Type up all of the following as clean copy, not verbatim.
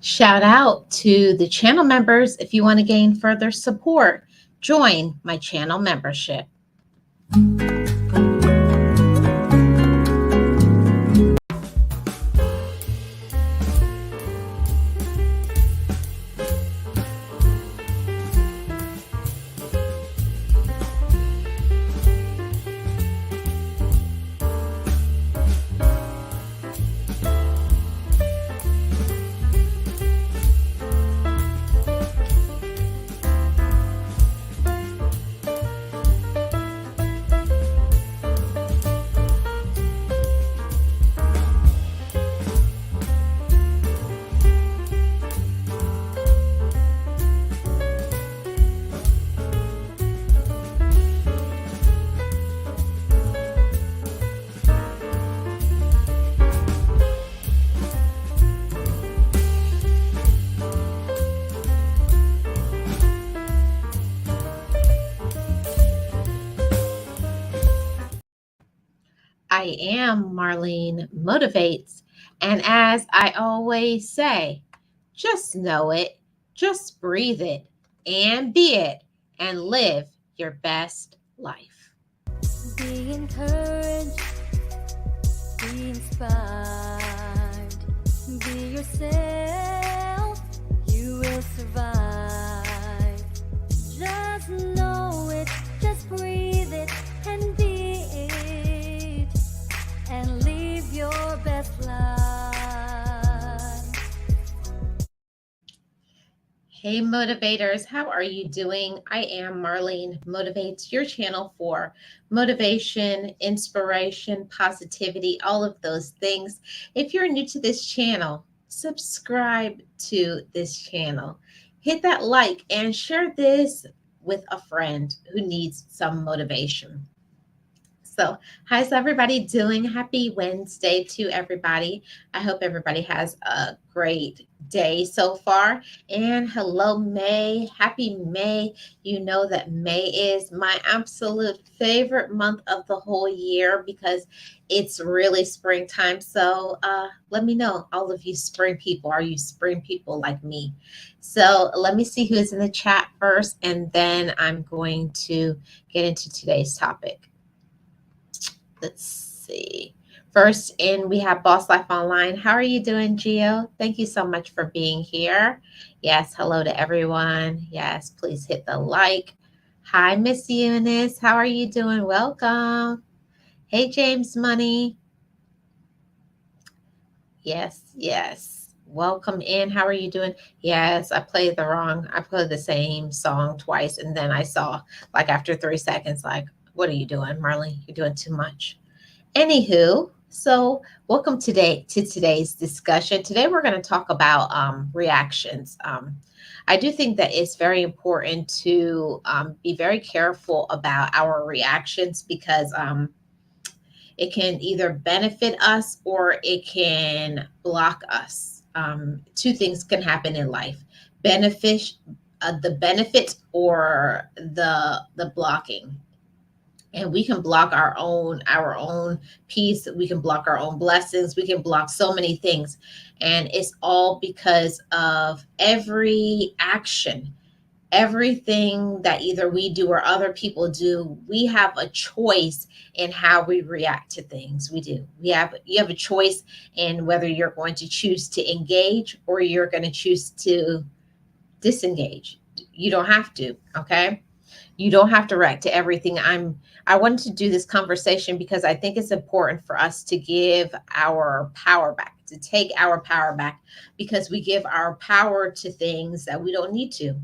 Shout out to the channel members. If you want to gain further support, join my channel membership. I am Marlene Motivates. And as I always say, just know it, just breathe it, and be it, and live your best life. Be encouraged, be inspired, be yourself, you will survive. Just know it, just breathe it, and be it, and live your best life. Hey motivators, how are you doing? I am Marlene Motivates, your channel for motivation, inspiration, positivity, all of those things. If you're new to this channel, subscribe to this channel. Hit that like and share this with a friend who needs some motivation. So, how's everybody doing? Happy Wednesday to everybody. I hope everybody has a great day so far. And hello, May. Happy May. You know that May is my absolute favorite month of the whole year because it's really springtime. So, let me know, all of you spring people. Are you spring people like me? So, let me see who's in the chat first, and then I'm going to get into today's topic. Let's see. First in, we have Boss Life Online. How are you doing, Gio? Thank you so much for being here. Yes, hello to everyone. Yes, please hit the like. Hi, Miss Eunice. How are you doing? Welcome. Hey, James Money. Yes. Welcome in. How are you doing? Yes, I played the same song twice, and then I saw, like, after 3 seconds, like, what are you doing, Marlene? You're doing too much. Anywho, so welcome to today's discussion. Today we're going to talk about reactions. I do think that it's very important to be very careful about our reactions because It can either benefit us or it can block us. Two things can happen in life: benefit, the benefit, or the blocking. And we can block our own peace. We can block our own blessings. We can block so many things, and it's all because of every action, everything that either we do or other people do. We have a choice in how we react to things. We do. You have a choice in whether you're going to choose to engage or you're going to choose to disengage. You don't have to, okay? You don't have to react to everything. I wanted to do this conversation because I think it's important for us to give our power back, to take our power back, because we give our power to things that we don't need to.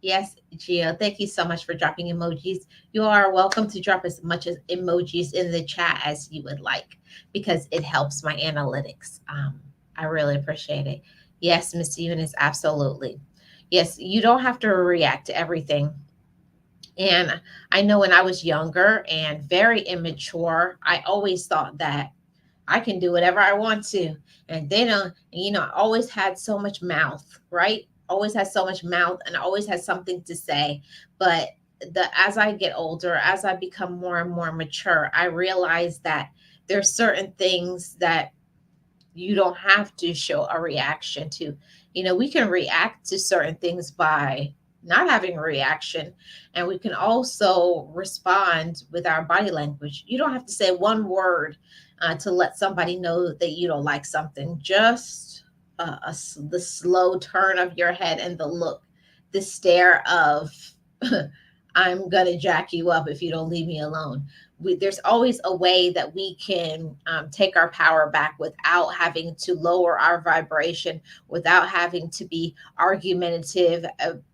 Yes, Gio, thank you so much for dropping emojis. You are welcome to drop as much as emojis in the chat as you would like, because it helps my analytics. I really appreciate it. Yes, Miss Eunice, absolutely. Yes, you don't have to react to everything. And I know when I was younger and very immature, I always thought that I can do whatever I want to. And then, I always had so much mouth, right? Always had so much mouth and always had something to say. But as I get older, as I become more and more mature, I realize that there's certain things that you don't have to show a reaction to. We can react to certain things by not having a reaction, and we can also respond with our body language. You don't have to say one word to let somebody know that you don't like something. Just the slow turn of your head and the look, the stare of I'm gonna jack you up if you don't leave me alone. There's always a way that we can take our power back without having to lower our vibration, without having to be argumentative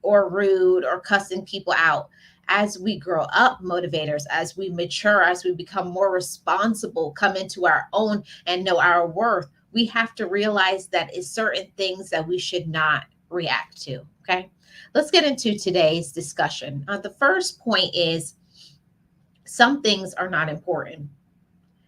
or rude or cussing people out. As we grow up, motivators, as we mature, as we become more responsible, come into our own and know our worth, we have to realize that it's certain things that we should not react to. Okay, let's get into today's discussion. The first point is, some things are not important.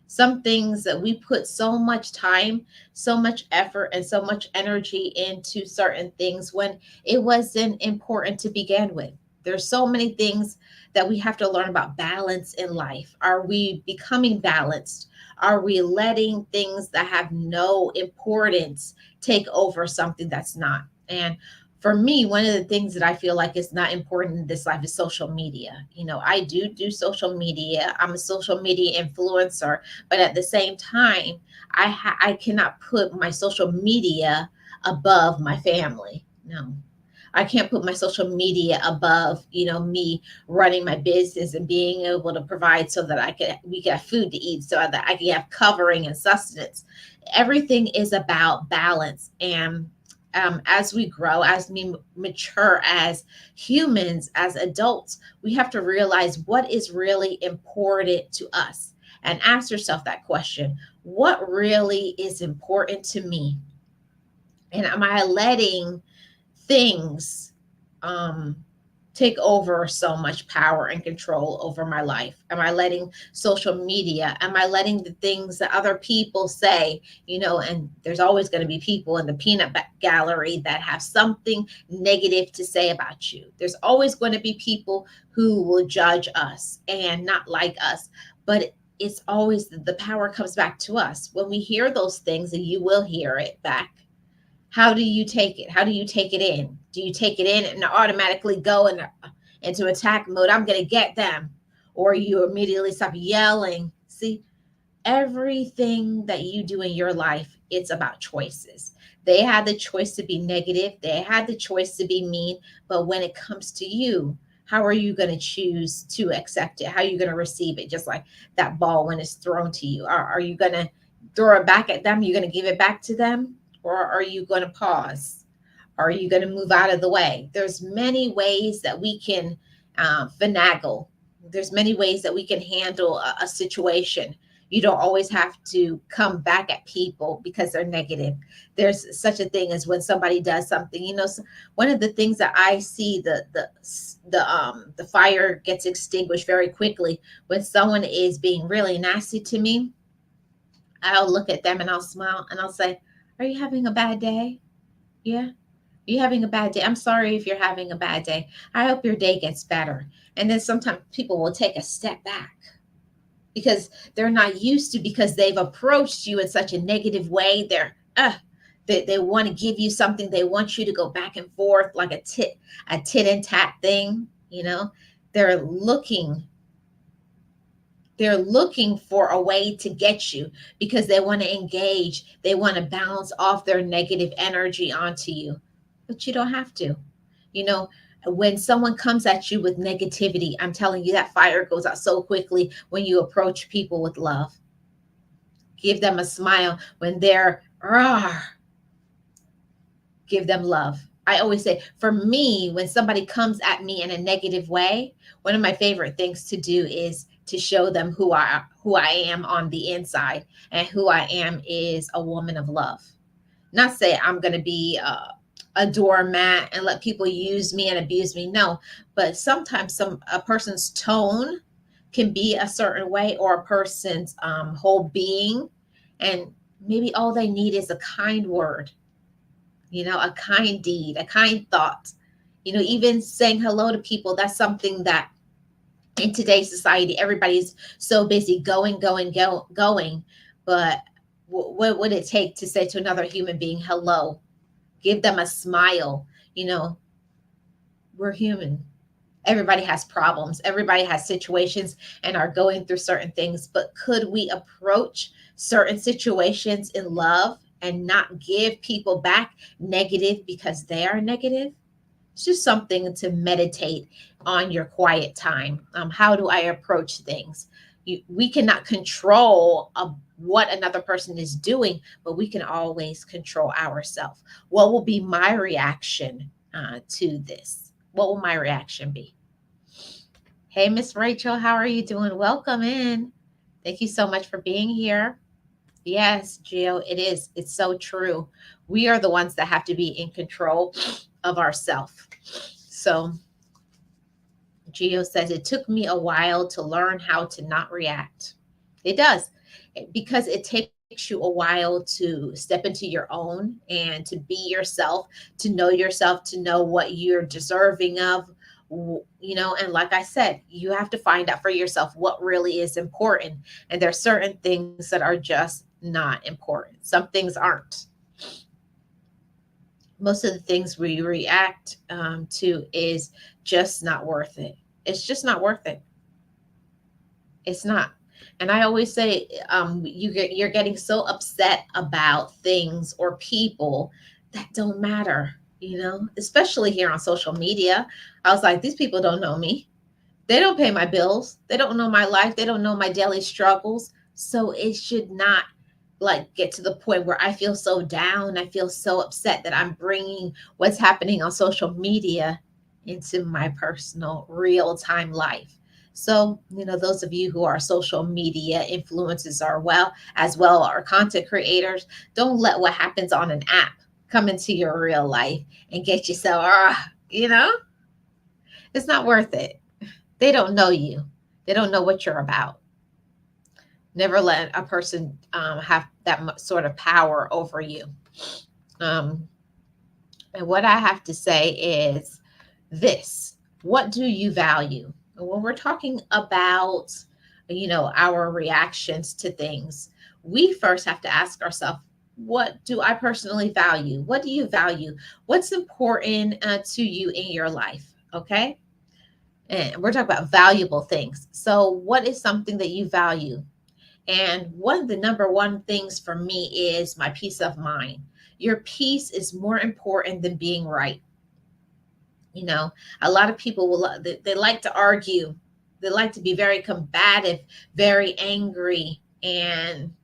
Some things that we put so much time, so much effort, and so much energy into certain things when it wasn't important to begin with. There's so many things that we have to learn about balance in life. Are we becoming balanced? Are we letting things that have no importance take over something that's not? And for me, one of the things that I feel like is not important in this life is social media. I do social media. I'm a social media influencer, but at the same time, I cannot put my social media above my family. No, I can't put my social media above, me running my business and being able to provide so that we can have food to eat, so that I can have covering and sustenance. Everything is about balance. And as we grow, as we mature as humans, as adults, we have to realize what is really important to us and ask yourself that question: what really is important to me? And am I letting things take over so much power and control over my life? Am I letting social media, am I letting the things that other people say, and there's always going to be people in the peanut gallery that have something negative to say about you. There's always going to be people who will judge us and not like us, but it's always the power comes back to us. When we hear those things, and you will hear it back, how do you take it? How do you take it in? Do you take it in and automatically go into attack mode? I'm going to get them. Or you immediately stop yelling. See, everything that you do in your life, it's about choices. They had the choice to be negative. They had the choice to be mean. But when it comes to you, how are you going to choose to accept it? How are you going to receive it? Just like that ball when it's thrown to you. Are you going to throw it back at them? You're going to give it back to them? Or are you going to pause? Are you going to move out of the way? There's many ways that we can finagle. There's many ways that we can handle a situation. You don't always have to come back at people because they're negative. There's such a thing as when somebody does something. One of the things that I see, the fire gets extinguished very quickly when someone is being really nasty to me. I'll look at them and I'll smile and I'll say, "Are you having a bad day? Yeah. You having a bad day? I'm sorry if you're having a bad day. I hope your day gets better." And then sometimes people will take a step back because they're not used to, because they've approached you in such a negative way. They want to give you something. They want you to go back and forth like a tit and tat thing. They're looking they're looking for a way to get you because they want to engage. They want to bounce off their negative energy onto you. But you don't have to. You know, when someone comes at you with negativity, I'm telling you, that fire goes out so quickly when you approach people with love. Give them a smile when they're, give them love. I always say, for me, when somebody comes at me in a negative way, one of my favorite things to do is to show them who I am on the inside, and who I am is a woman of love. Not say I'm going to be a doormat and let people use me and abuse me. No, but sometimes a person's tone can be a certain way, or a person's whole being, and maybe all they need is a kind word, a kind deed, a kind thought. Even saying hello to people, that's something that in today's society, everybody's so busy going. But what would it take to say to another human being, hello? Give them a smile. We're human. Everybody has problems. Everybody has situations and are going through certain things. But could we approach certain situations in love and not give people back negative because they are negative? It's just something to meditate on your quiet time. How do I approach things? We cannot control what another person is doing, but we can always control ourselves. What will be my reaction to this? What will my reaction be? Hey, Miss Rachel, how are you doing? Welcome in. Thank you so much for being here. Yes, Gio, it is. It's so true. We are the ones that have to be in control of ourselves. So Gio says, it took me a while to learn how to not react. It does, because it takes you a while to step into your own and to be yourself, to know what you're deserving of, and like I said, you have to find out for yourself what really is important. And there are certain things that are just not important. Some things aren't. Most of the things we react to is just not worth it. It's just not worth it. It's not. And I always say, you're getting so upset about things or people that don't matter, especially here on social media. I was like, these people don't know me. They don't pay my bills. They don't know my life. They don't know my daily struggles. So it should not get to the point where I feel so down. I feel so upset that I'm bringing what's happening on social media into my personal real-time life. So, those of you who are social media influencers as well are content creators, don't let what happens on an app come into your real life and get you so, it's not worth it. They don't know you. They don't know what you're about. Never let a person have that sort of power over you. And what I have to say is this: what do you value? When we're talking about, our reactions to things, we first have to ask ourselves, what do I personally value? What do you value? What's important to you in your life? Okay. And we're talking about valuable things. So what is something that you value? And one of the number one things for me is my peace of mind. Your peace is more important than being right. A lot of people they like to argue. They like to be very combative, very angry, and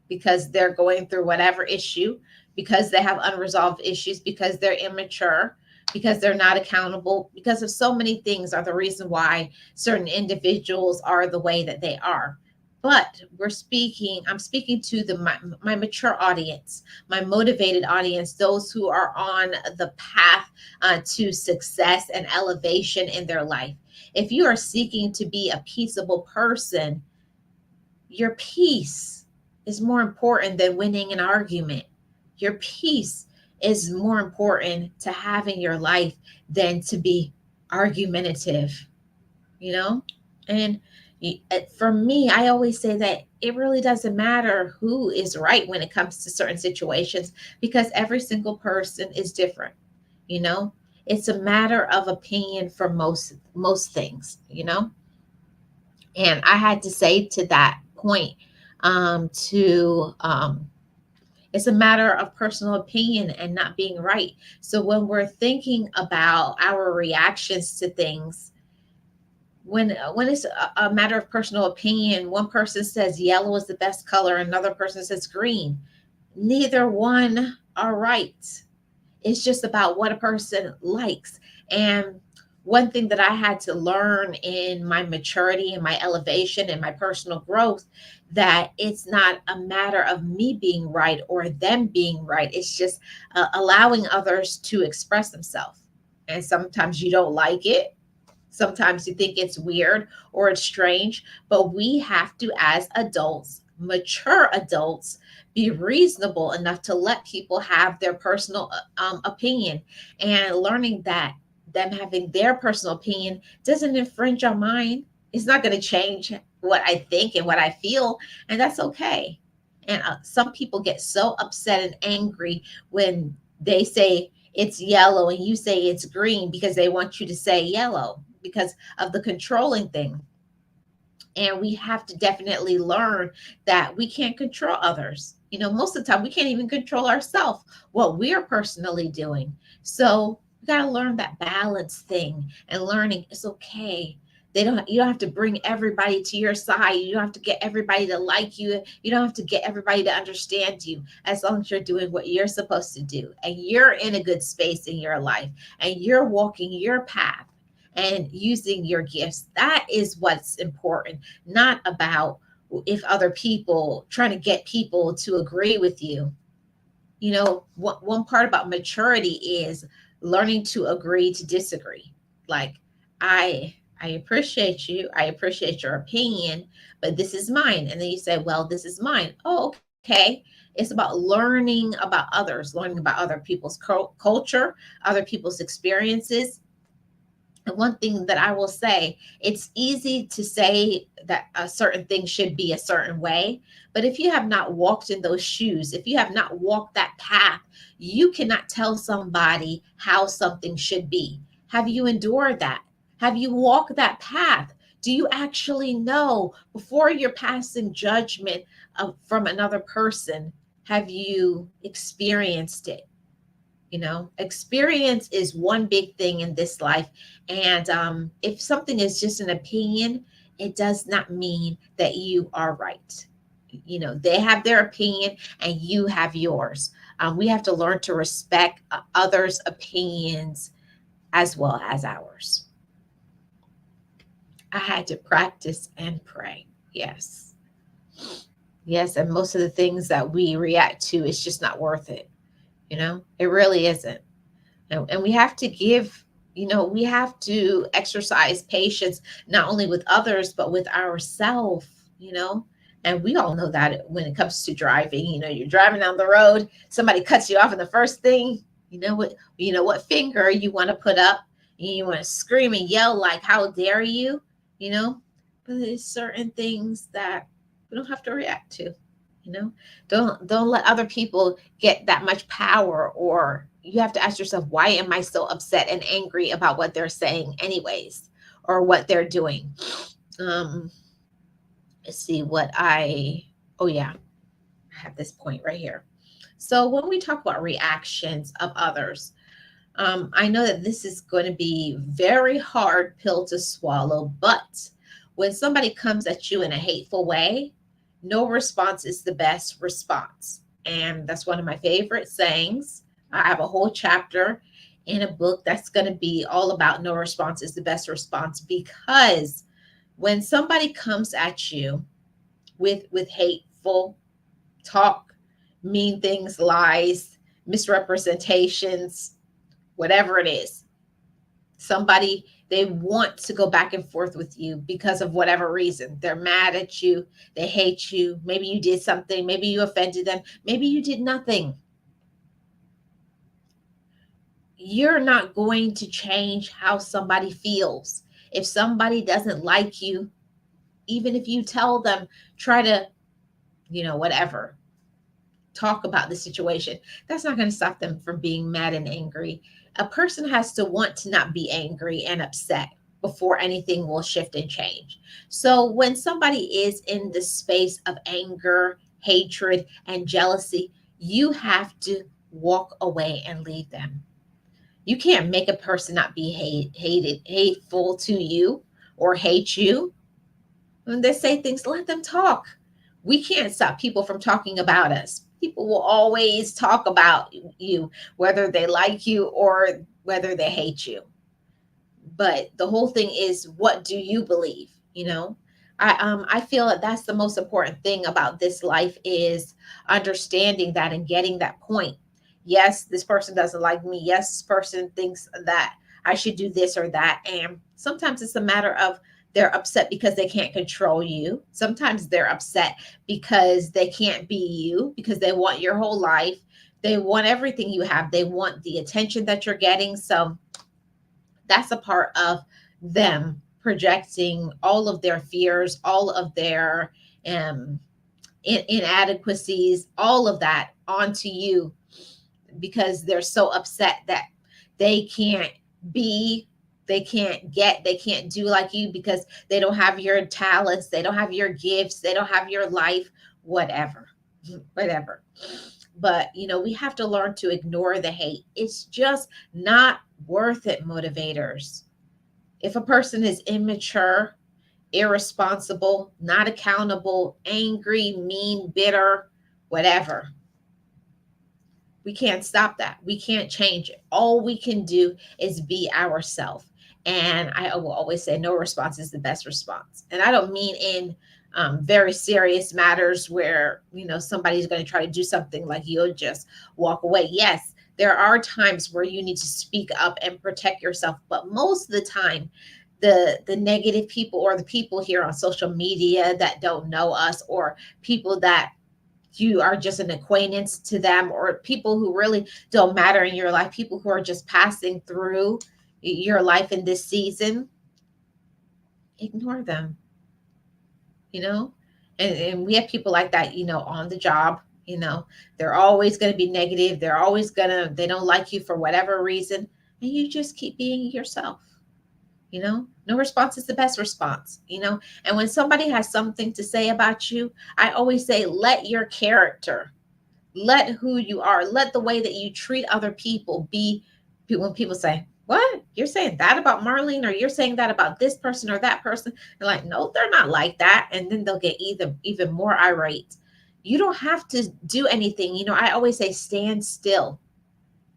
because they're going through whatever issue, because they have unresolved issues, because they're immature, because they're not accountable, because of so many things are the reason why certain individuals are the way that they are. But I'm speaking to my mature audience, my motivated audience, those who are on the path to success and elevation in their life. If you are seeking to be a peaceable person, your peace is more important than winning an argument. Your peace is more important to have in your life than to be argumentative, you know? And for me, I always say that it really doesn't matter who is right when it comes to certain situations because every single person is different, you know? It's a matter of opinion for most things, you know? And I had to say to that point, to it's a matter of personal opinion and not being right. So when we're thinking about our reactions to things, when it's a matter of personal opinion, one person says yellow is the best color, another person says green. Neither one are right. It's just about what a person likes. And one thing that I had to learn in my maturity and my elevation and my personal growth, that it's not a matter of me being right or them being right. It's just allowing others to express themselves. And sometimes you don't like it. Sometimes you think it's weird or it's strange, but we have to, as adults, mature adults, be reasonable enough to let people have their personal opinion, and learning that them having their personal opinion doesn't infringe on mine. It's not going to change what I think and what I feel, and that's okay. And some people get so upset and angry when they say it's yellow and you say it's green because they want you to say yellow because of the controlling thing. And we have to definitely learn that we can't control others. You know, most of the time we can't even control ourselves, what we're personally doing. So we got to learn that balance thing, and learning it's okay. You don't have to bring everybody to your side. You don't have to get everybody to like you. You don't have to get everybody to understand you, as long as you're doing what you're supposed to do and you're in a good space in your life and you're walking your path and using your gifts. That is what's important, not about if other people trying to get people to agree with you. You know, one part about maturity is learning to agree to disagree. Like, I appreciate you, I appreciate your opinion, but this is mine. And then you say, well, this is mine. Oh, okay. It's about learning about others, learning about other people's culture, other people's experiences. And one thing that I will say, it's easy to say that a certain thing should be a certain way. But if you have not walked in those shoes, if you have not walked that path, you cannot tell somebody how something should be. Have you endured that? Have you walked that path? Do you actually know before you're passing judgment from another person? Have you experienced it? You know, experience is one big thing in this life. And if something is just an opinion, it does not mean that you are right. You know, they have their opinion and you have yours. We have to learn to respect others' opinions as well as ours. I had to practice and pray. Yes. Yes. And most of the things that we react to, it's just not worth it. You know, it really isn't. And we have to give, you know, we have to exercise patience, not only with others, but with ourselves, you know. And we all know that when it comes to driving, you know, you're driving down the road, somebody cuts you off, and the first thing, you know what finger you want to put up. You want to scream and yell like, how dare you, you know? But there's certain things that we don't have to react to. You know, don't let other people get that much power, or you have to ask yourself, why am I so upset and angry about what they're saying anyways, or what they're doing? Let's see what oh yeah, I have this point right here. So when we talk about reactions of others, I know that this is going to be very hard pill to swallow, but when somebody comes at you in a hateful way, no response is the best response. And that's one of my favorite sayings. I have a whole chapter in a book that's going to be all about no response is the best response, because when somebody comes at you with hateful talk, mean things, lies, misrepresentations, whatever it is, Somebody, they want to go back and forth with you because of whatever reason. They're mad at you, they hate you. Maybe you did something, maybe you offended them, maybe you did nothing. You're not going to change how somebody feels. If somebody doesn't like you, even if you tell them, try to, whatever, talk about the situation, that's not going to stop them from being mad and angry. A person has to want to not be angry and upset before anything will shift and change. So when somebody is in the space of anger, hatred, and jealousy, you have to walk away and leave them. You can't make a person not be hateful to you or hate you. When they say things, let them talk. We can't stop people from talking about us. People will always talk about you, whether they like you or whether they hate you. But the whole thing is, what do you believe? I feel that that's the most important thing about this life, is understanding that and getting that point. Yes, this person doesn't like me. Yes, this person thinks that I should do this or that. And sometimes it's a matter of, they're upset because they can't control you. Sometimes they're upset because they can't be you, because they want your whole life. They want everything you have. They want the attention that you're getting. So that's a part of them projecting all of their fears, all of their inadequacies, all of that onto you, because they're so upset that they can't be, they can't get, they can't do like you, because they don't have your talents, they don't have your gifts, they don't have your life, whatever. But we have to learn to ignore the hate. It's just not worth it, motivators. If a person is immature, irresponsible, not accountable, angry, mean, bitter, whatever, we can't stop that. We can't change it. All we can do is be ourselves. And I will always say, no response is the best response. And I don't mean in very serious matters where, somebody's going to try to do something, like you'll just walk away. Yes, there are times where you need to speak up and protect yourself. But most of the time, the negative people, or the people here on social media that don't know us, or people that you are just an acquaintance to them, or people who really don't matter in your life, people who are just passing through your life in this season, ignore them. And we have people like that, on the job. They're always going to be negative. They don't like you for whatever reason, and you just keep being yourself. No response is the best response. And when somebody has something to say about you, I always say, let your character, let who you are, let the way that you treat other people be. When people say, what, you're saying that about Marlene, or you're saying that about this person or that person, they're like, no, they're not like that. And then they'll get even more irate. You don't have to do anything. I always say, stand still.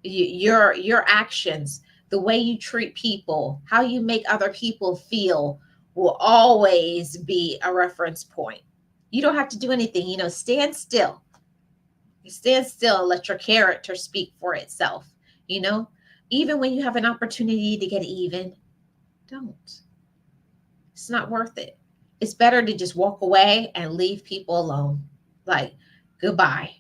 Your actions, the way you treat people, how you make other people feel, will always be a reference point. You don't have to do anything. Stand still. Stand still and let your character speak for itself. Even when you have an opportunity to get even, don't. It's not worth it. It's better to just walk away and leave people alone. Like, goodbye.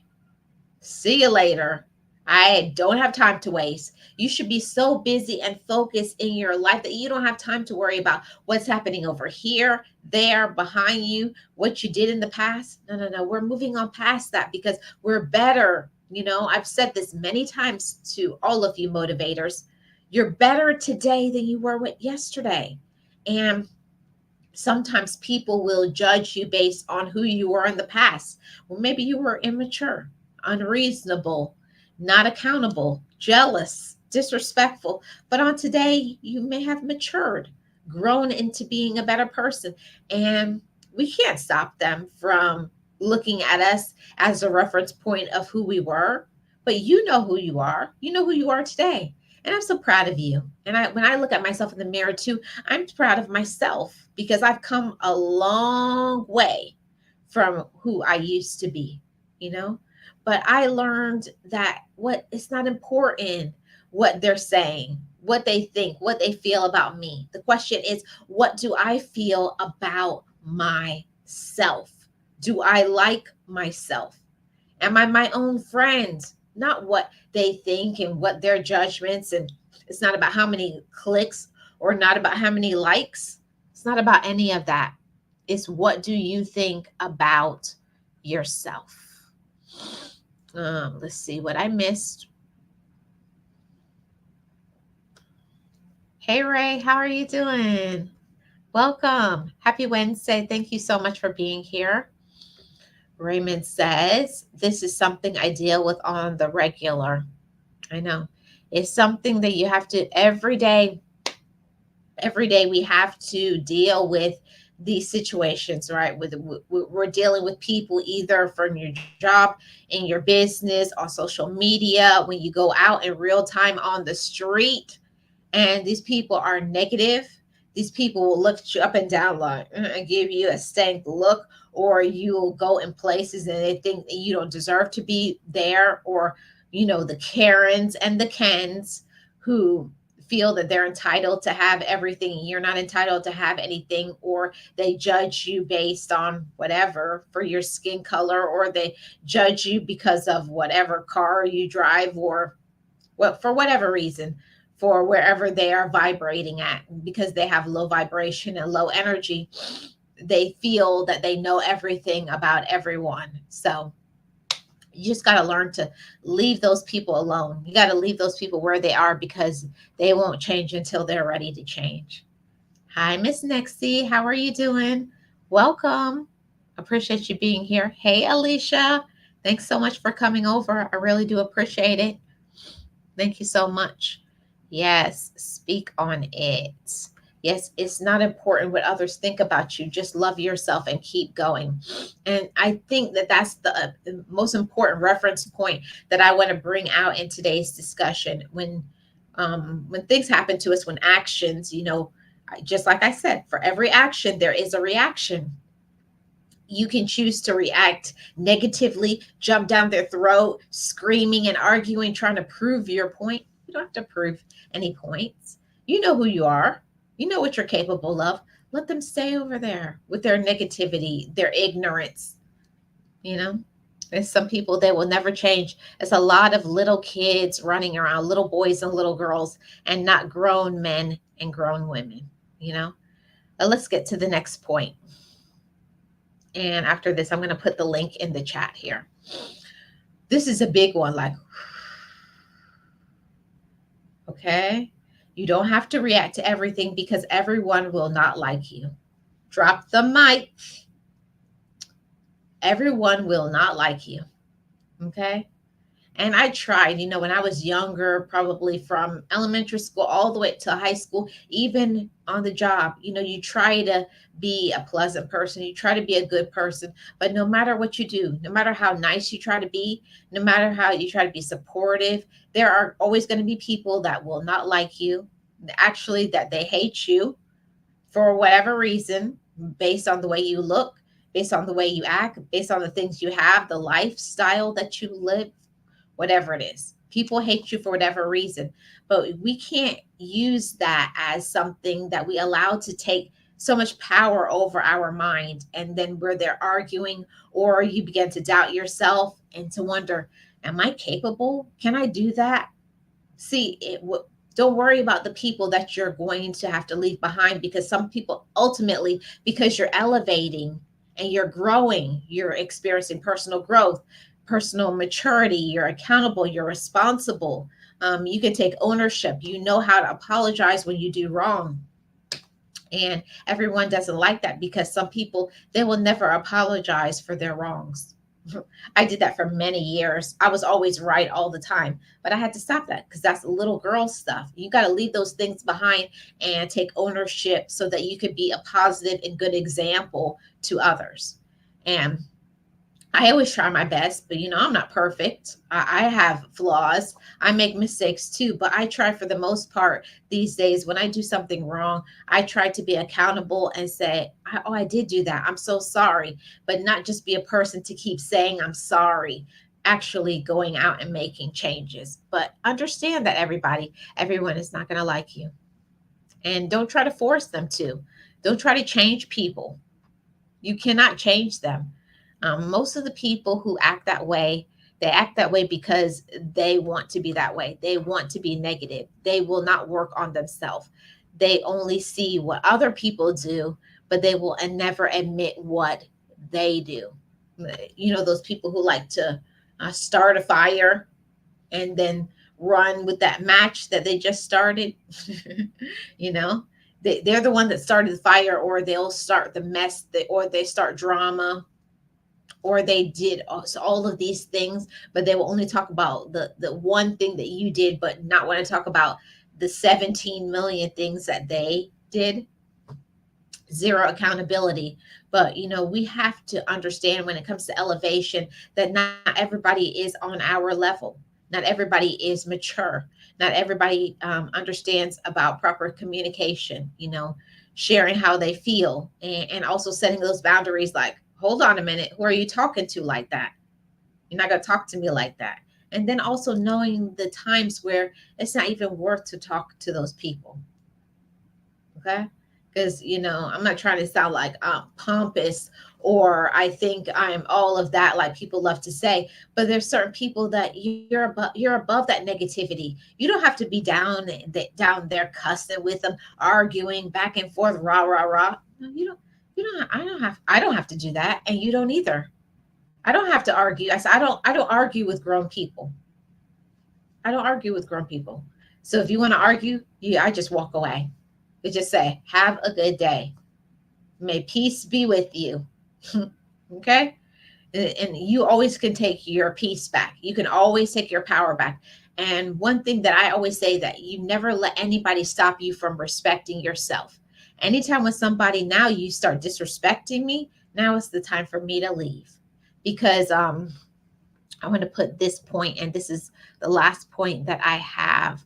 See you later. I don't have time to waste. You should be so busy and focused in your life that you don't have time to worry about what's happening over here, there, behind you, what you did in the past. No. We're moving on past that, because we're better. I've said this many times to all of you motivators. You're better today than you were yesterday. And sometimes people will judge you based on who you were in the past. Well, maybe you were immature, unreasonable, not accountable, jealous, disrespectful. But on today, you may have matured, grown into being a better person. And we can't stop them from looking at us as a reference point of who we were. But you know who you are. You know who you are today. And I'm so proud of you. And when I look at myself in the mirror too, I'm proud of myself, because I've come a long way from who I used to be, But I learned that it's not important what they're saying, what they think, what they feel about me. The question is, what do I feel about myself? Do I like myself? Am I my own friend? Not what they think and what their judgments, and it's not about how many clicks or not about how many likes. It's not about any of that. It's what do you think about yourself? Let's see what I missed. Hey Ray, how are you doing? Welcome. Happy Wednesday. Thank you so much for being here. Raymond says, this is something I deal with on the regular. I know. It's something that you have to every day we have to deal with these situations, right? We're dealing with people either from your job, in your business, on social media, when you go out in real time on the street, and these people are negative. These people will look at you up and down like and give you a stank look, or you'll go in places and they think that you don't deserve to be there, or the Karens and the Kens who feel that they're entitled to have everything, you're not entitled to have anything, or they judge you based on whatever for your skin color, or they judge you because of whatever car you drive, or for whatever reason, for wherever they are vibrating at, because they have low vibration and low energy, they feel that they know everything about everyone. So you just got to learn to leave those people alone. You got to leave those people where they are, because they won't change until they're ready to change. Hi, Miss Nexie. How are you doing? Welcome. Appreciate you being here. Hey, Alicia. Thanks so much for coming over. I really do appreciate it. Thank you so much. Yes, speak on it. Yes, it's not important what others think about you. Just love yourself and keep going. And I think that that's the most important reference point that I want to bring out in today's discussion. When things happen to us, when actions, just like I said, for every action there is a reaction. You can choose to react negatively, jump down their throat, screaming and arguing, trying to prove your point. You don't have to prove any points. You know who you are. You know what you're capable of. Let them stay over there with their negativity, their ignorance. There's some people that will never change. There's a lot of little kids running around, little boys and little girls, and not grown men and grown women. But let's get to the next point. And after this, I'm going to put the link in the chat here. This is a big one. Okay, you don't have to react to everything, because everyone will not like you. Drop the mic. Everyone will not like you. Okay. And I tried, when I was younger, probably from elementary school all the way to high school, even on the job, you try to be a pleasant person. You try to be a good person. But no matter what you do, no matter how nice you try to be, no matter how you try to be supportive, there are always going to be people that will not like you. Actually, that they hate you for whatever reason, based on the way you look, based on the way you act, based on the things you have, the lifestyle that you live. Whatever it is, people hate you for whatever reason, but we can't use that as something that we allow to take so much power over our mind. And then where they're arguing, or you begin to doubt yourself and to wonder, am I capable? Can I do that? Don't worry about the people that you're going to have to leave behind, because some people ultimately, because you're elevating and you're growing, you're experiencing personal growth, personal maturity, you're accountable, you're responsible. You can take ownership. You know how to apologize when you do wrong. And everyone doesn't like that, because some people, they will never apologize for their wrongs. I did that for many years. I was always right all the time, but I had to stop that, because that's little girl stuff. You got to leave those things behind and take ownership, so that you could be a positive and good example to others. And I always try my best, but I'm not perfect. I have flaws. I make mistakes too, but I try, for the most part these days, when I do something wrong, I try to be accountable and say, I did do that. I'm so sorry, but not just be a person to keep saying I'm sorry. actually going out and making changes. But understand that everyone is not going to like you. And don't try to force them to. Don't try to change people. You cannot change them. Most of the people who act that way, they act that way because they want to be that way. They want to be negative. They will not work on themselves. They only see what other people do, but they will and never admit what they do. You know, those people who like to start a fire and then run with that match that they just started. You know, they're the one that started the fire, or they'll start the mess, or they start drama, or they did all of these things, but they will only talk about the one thing that you did, but not want to talk about the 17 million things that they did. Zero accountability. But you know, we have to understand when it comes to elevation that not everybody is on our level. Not everybody is mature. Not everybody understands about proper communication, you know, sharing how they feel, and also setting those boundaries like, hold on a minute, who are you talking to like that? You're not going to talk to me like that. And then also knowing the times where it's not even worth to talk to those people. Okay, because you know, I'm not trying to sound like pompous, or I think I'm all of that like people love to say, but there's certain people that you're above that negativity. You don't have to be down there cussing with them, arguing back and forth, rah rah rah. No, you don't I don't have to do that, and you don't either. I don't have to argue. I said I don't argue with grown people. I don't argue with grown people. So if you want to argue, I just walk away. They just say, have a good day. May peace be with you. Okay? And you always can take your peace back. You can always take your power back. And one thing that I always say, that you never let anybody stop you from respecting yourself. Anytime when somebody, now you start disrespecting me, now it's the time for me to leave. Because I want to put this point, and this is the last point that I have.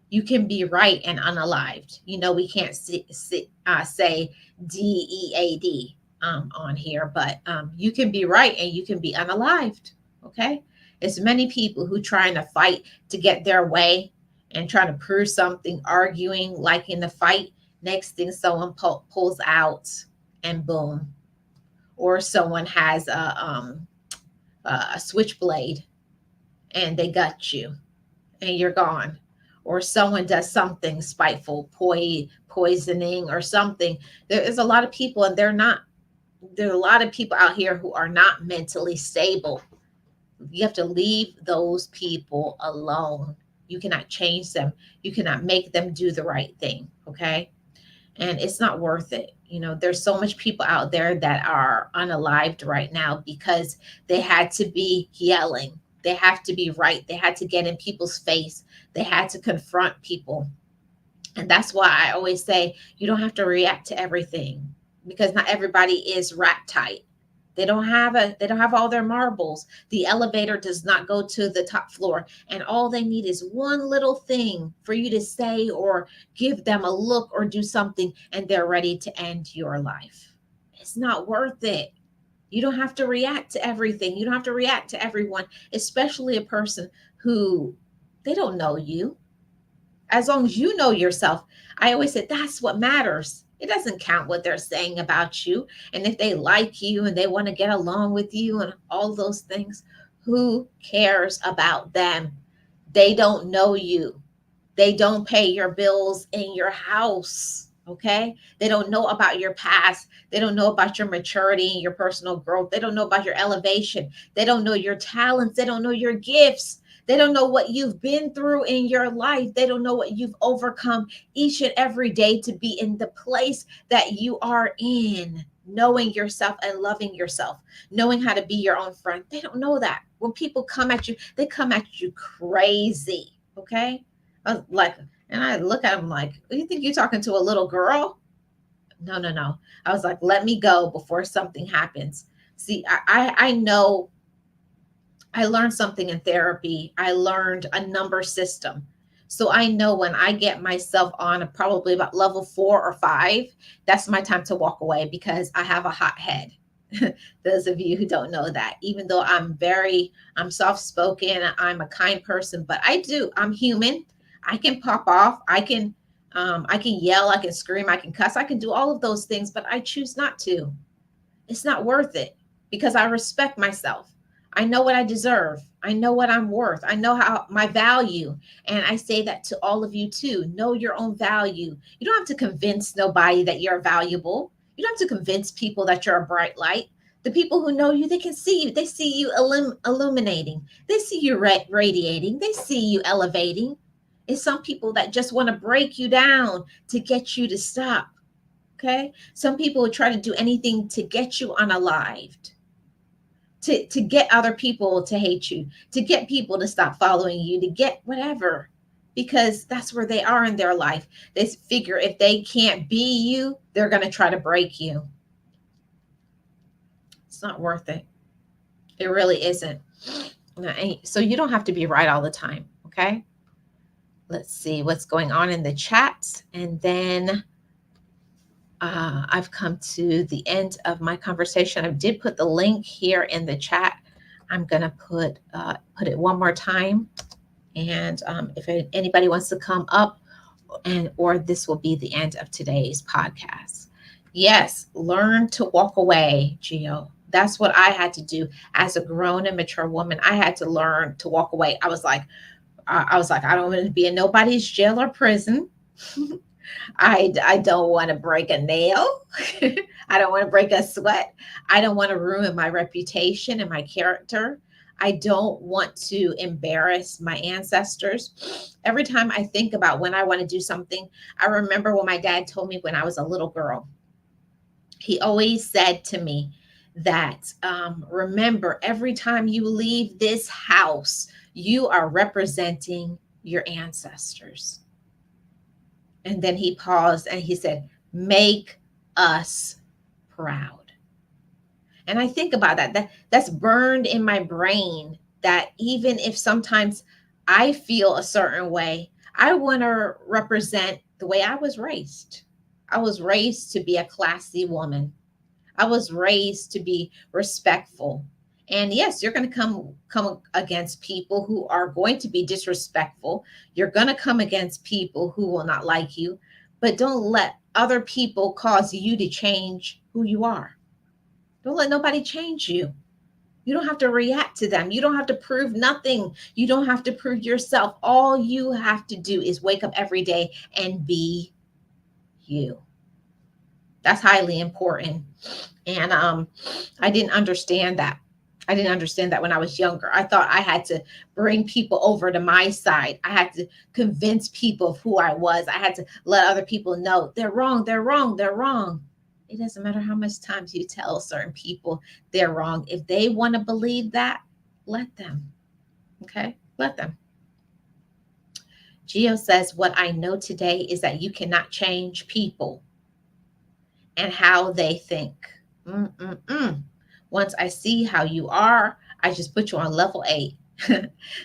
You can be right and unalived. You know, we can't say DEAD on here, but you can be right and you can be unalived. Okay. It's many people who trying to fight to get their way and trying to prove something, arguing like in the fight. Next thing, someone pulls out and boom. Or someone has a switchblade and they got you and you're gone. Or someone does something spiteful, poisoning or something. There is a lot of people, and there are a lot of people out here who are not mentally stable. You have to leave those people alone. You cannot change them. You cannot make them do the right thing. Okay. And it's not worth it. You know, there's so much people out there that are unalived right now because they had to be yelling. They have to be right. They had to get in people's face. They had to confront people. And that's why I always say you don't have to react to everything, because not everybody is rat tight. They don't have all their marbles. The elevator does not go to the top floor, and all they need is one little thing for you to say or give them a look or do something, and they're ready to end your life. It's not worth it. You don't have to react to everything. You don't have to react to everyone, especially a person who, they don't know you. As long as you know yourself, I always say that's what matters. It doesn't count what they're saying about you. And if they like you and they want to get along with you and all those things, who cares about them? They don't know you. They don't pay your bills in your house. Okay. They don't know about your past. They don't know about your maturity and your personal growth. They don't know about your elevation. They don't know your talents. They don't know your gifts. They don't know what you've been through in your life. They don't know what you've overcome each and every day to be in the place that you are in, knowing yourself and loving yourself, knowing how to be your own friend. They don't know that. When people come at you, they come at you crazy. Okay. I was like, and I look at them like, you think you're talking to a little girl? No, no, no. I was like, let me go before something happens. See, I know I learned something in therapy. I learned a number system. So I know when I get myself on probably about level 4 or 5, that's my time to walk away because I have a hot head. Those of you who don't know that, even though I'm soft-spoken, I'm a kind person, but I'm human. I can pop off. I can yell, I can scream, I can cuss, I can do all of those things, but I choose not to. It's not worth it because I respect myself. I know what I deserve. I know what I'm worth. I know how my value. And I say that to all of you too. Know your own value. You don't have to convince nobody that you're valuable. You don't have to convince people that you're a bright light. The people who know you, they can see you. They see you illuminating. They see you radiating. They see you elevating. It's some people that just want to break you down to get you to stop. Okay. Some people will try to do anything to get you unalived, to get other people to hate you, to get people to stop following you, to get whatever, because that's where they are in their life. They figure if they can't be you, they're going to try to break you. It's not worth it. It really isn't. So you don't have to be right all the time. Okay. Let's see what's going on in the chat. And then I've come to the end of my conversation. I did put the link here in the chat. I'm going to put it one more time. And if anybody wants to come up, or this will be the end of today's podcast. Yes, learn to walk away, Gio. That's what I had to do as a grown and mature woman. I had to learn to walk away. I was like, I don't want to be in nobody's jail or prison. I don't want to break a nail. I don't want to break a sweat. I don't want to ruin my reputation and my character. I don't want to embarrass my ancestors. Every time I think about when I want to do something, I remember what my dad told me when I was a little girl. He always said to me that, remember, every time you leave this house, you are representing your ancestors. And then he paused and he said, make us proud. And I think about that's burned in my brain, that even if sometimes I feel a certain way, I want to represent the way I was raised. I was raised to be a classy woman. I was raised to be respectful. And yes, you're going to come against people who are going to be disrespectful. You're going to come against people who will not like you, but don't let other people cause you to change who you are. Don't let nobody change you. You don't have to react to them. You don't have to prove nothing. You don't have to prove yourself. All you have to do is wake up every day and be you. That's highly important. And I didn't understand that. I didn't understand that when I was younger. I thought I had to bring people over to my side. I had to convince people of who I was. I had to let other people know they're wrong, they're wrong, they're wrong. It doesn't matter how much times you tell certain people they're wrong. If they want to believe that, let them. Okay? Let them. Gio says, what I know today is that you cannot change people and how they think. Once I see how you are, I just put you on level 8.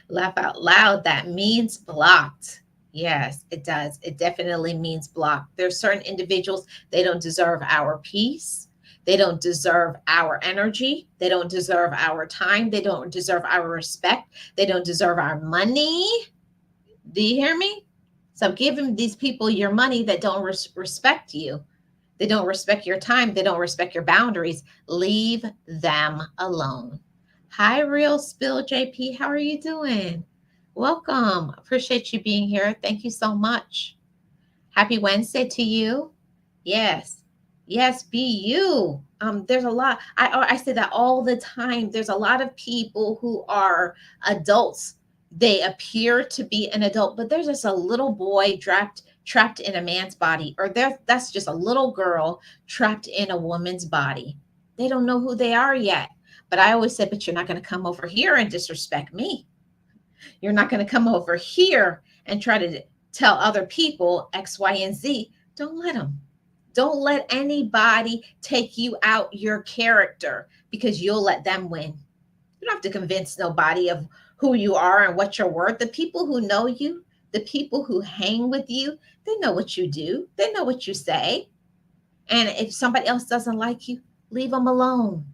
Laugh out loud. That means blocked. Yes, it does. It definitely means blocked. There's certain individuals, they don't deserve our peace. They don't deserve our energy. They don't deserve our time. They don't deserve our respect. They don't deserve our money. Do you hear me? So giving these people your money that don't respect you. They don't respect your time. They don't respect your boundaries. Leave them alone. Hi, Real Spill JP. How are you doing? Welcome. Appreciate you being here. Thank you so much. Happy Wednesday to you. Yes. Yes, be you. There's a lot. I say that all the time. There's a lot of people who are adults. They appear to be an adult, but there's just a little boy trapped in a man's body, or that's just a little girl trapped in a woman's body. They don't know who they are yet. But I always said, but you're not going to come over here and disrespect me. You're not going to come over here and try to tell other people X, Y, and Z. Don't let them. Don't let anybody take you out your character, because you'll let them win. You don't have to convince nobody of who you are and what you're worth. The people who know you, the people who hang with you, they know what you do. They know what you say. And if somebody else doesn't like you, leave them alone.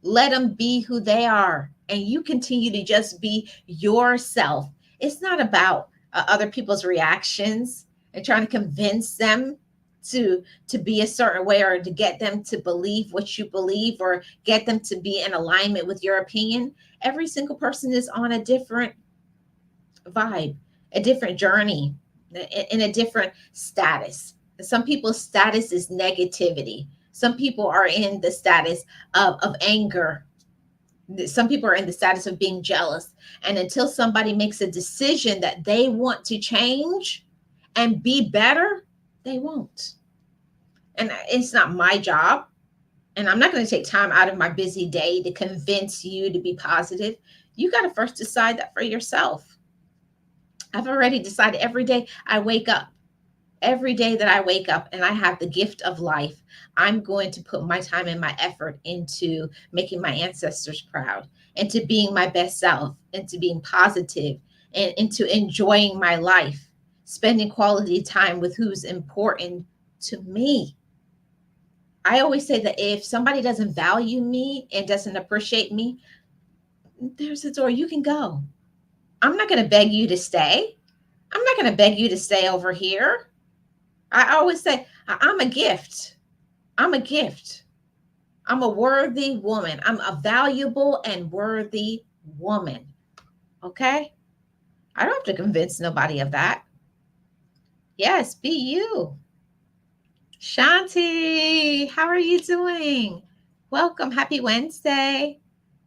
Let them be who they are, and you continue to just be yourself. It's not about other people's reactions and trying to convince them to be a certain way, or to get them to believe what you believe, or get them to be in alignment with your opinion. Every single person is on a different vibe, a different journey, in a different status. Some people's status is negativity. Some people are in the status of anger. Some people are in the status of being jealous. And until somebody makes a decision that they want to change and be better, they won't. And it's not my job. And I'm not going to take time out of my busy day to convince you to be positive. You got to first decide that for yourself. I've already decided every day I wake up, every day that I wake up and I have the gift of life, I'm going to put my time and my effort into making my ancestors proud, into being my best self, into being positive, and into enjoying my life, spending quality time with who's important to me. I always say that if somebody doesn't value me and doesn't appreciate me, there's a door, you can go. I'm not going to beg you to stay. I'm not going to beg you to stay over here. I always say, I'm a gift. I'm a gift. I'm a worthy woman. I'm a valuable and worthy woman. Okay? I don't have to convince nobody of that. Yes, be you. Shanti, how are you doing? Welcome. Happy Wednesday.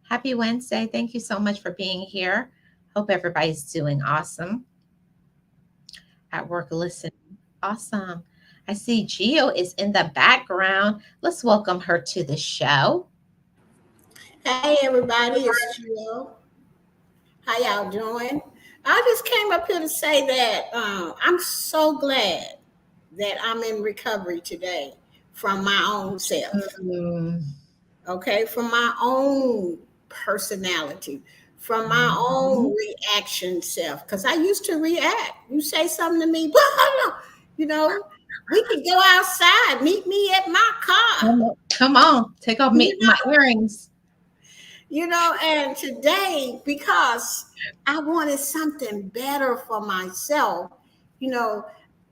Happy Wednesday. Thank you so much for being here. Hope everybody's doing awesome at work listening. Awesome. I see Gio is in the background. Let's welcome her to the show. Hey everybody, it's Jill. How y'all doing? I just came up here to say that I'm so glad that I'm in recovery today from my own self. Okay, from my own personality, from my own reaction self. Because I used to react. You say something to me, you know, we could go outside, meet me at my car. Come on, take off my earrings. You know, and today, because I wanted something better for myself, you know,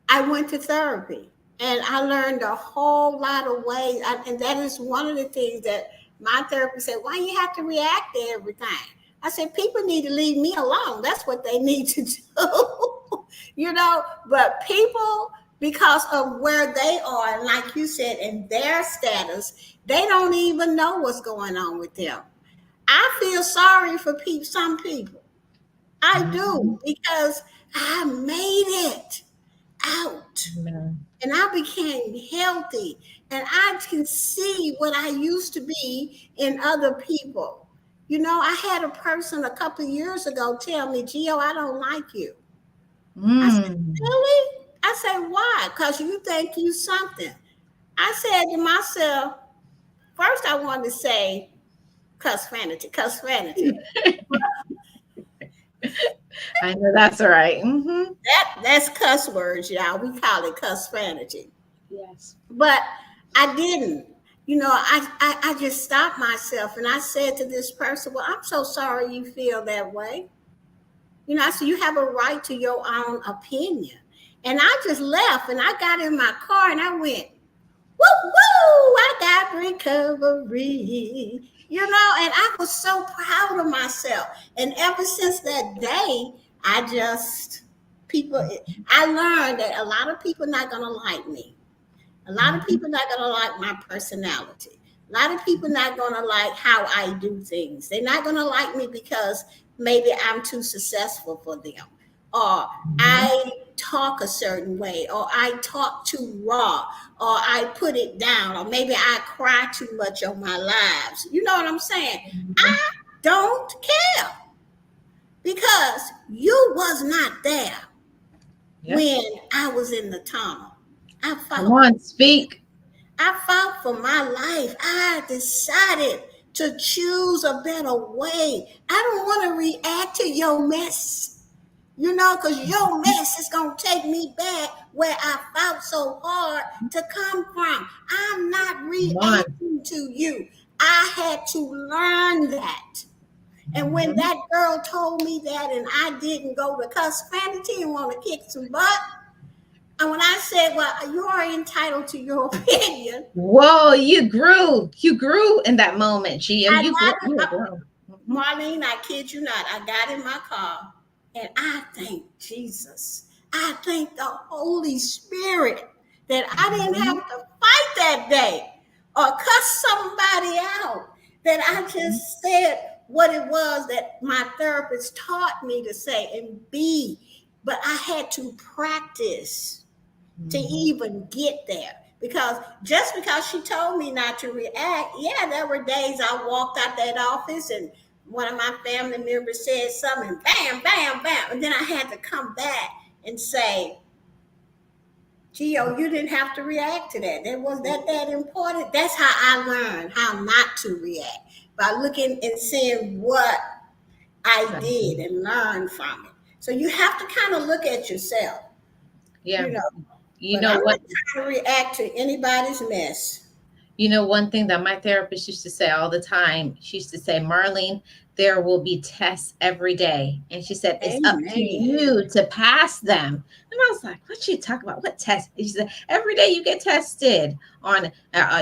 I went to therapy and I learned a whole lot of ways. And that is one of the things that my therapist said, why you have to react to everything? I said, people need to leave me alone. That's what they need to do, you know, but people, because of where they are, and like you said, in their status, they don't even know what's going on with them. I feel sorry for some people. I do, because I made it out. And I became healthy. And I can see what I used to be in other people. You know, I had a person a couple of years ago tell me, Gio, I don't like you. I said, really? I said, why? Because you think you something. I said to myself, first I wanted to say, cuss vanity. I know that's all right. That's cuss words, y'all. We call it cuss vanity. Yes. But I didn't. You know, I just stopped myself and I said to this person, well, I'm so sorry you feel that way. You know, I said, you have a right to your own opinion. And I just left and I got in my car and I went, woo, woo, I got recovery. You know, and I was so proud of myself. And ever since that day, I learned that a lot of people are not going to like me. A lot of people are not going to like my personality. A lot of people are not going to like how I do things. They're not going to like me because maybe I'm too successful for them. Or I talk a certain way, or I talk too raw, or I put it down, or maybe I cry too much on my lives. You know what I'm saying? I don't care, because you was not there when I was in the tunnel. Come on, speak. I fought for my life. I decided to choose a better way. I don't want to react to your mess. You know, because your mess is going to take me back where I fought so hard to come from. I'm not reacting to you. I had to learn that. And when that girl told me that and I didn't go to cuss vanity and want to kick some butt, and when I said, well, you are entitled to your opinion. Whoa, you grew in that moment, Gio. I You got, grew. Marlene, I kid you not, I got in my car and I thank Jesus. I thank the Holy Spirit that I didn't have to fight that day or cuss somebody out, that I just said what it was that my therapist taught me to say and be. But I had to practice to even get there. Because just because she told me not to react, yeah, there were days I walked out that office and one of my family members said something, bam, bam, bam. And then I had to come back and say, Gio, you didn't have to react to that. That was that important. That's how I learned how not to react, by looking and seeing what I did and learn from it. So you have to kind of look at yourself. Yeah. You know what? I'm not trying to react to anybody's mess. You know, one thing that my therapist used to say all the time, she used to say, Marlene, there will be tests every day. And she said, it's up to you to pass them. And I was like, what's she talking about? What test? She said, every day you get tested on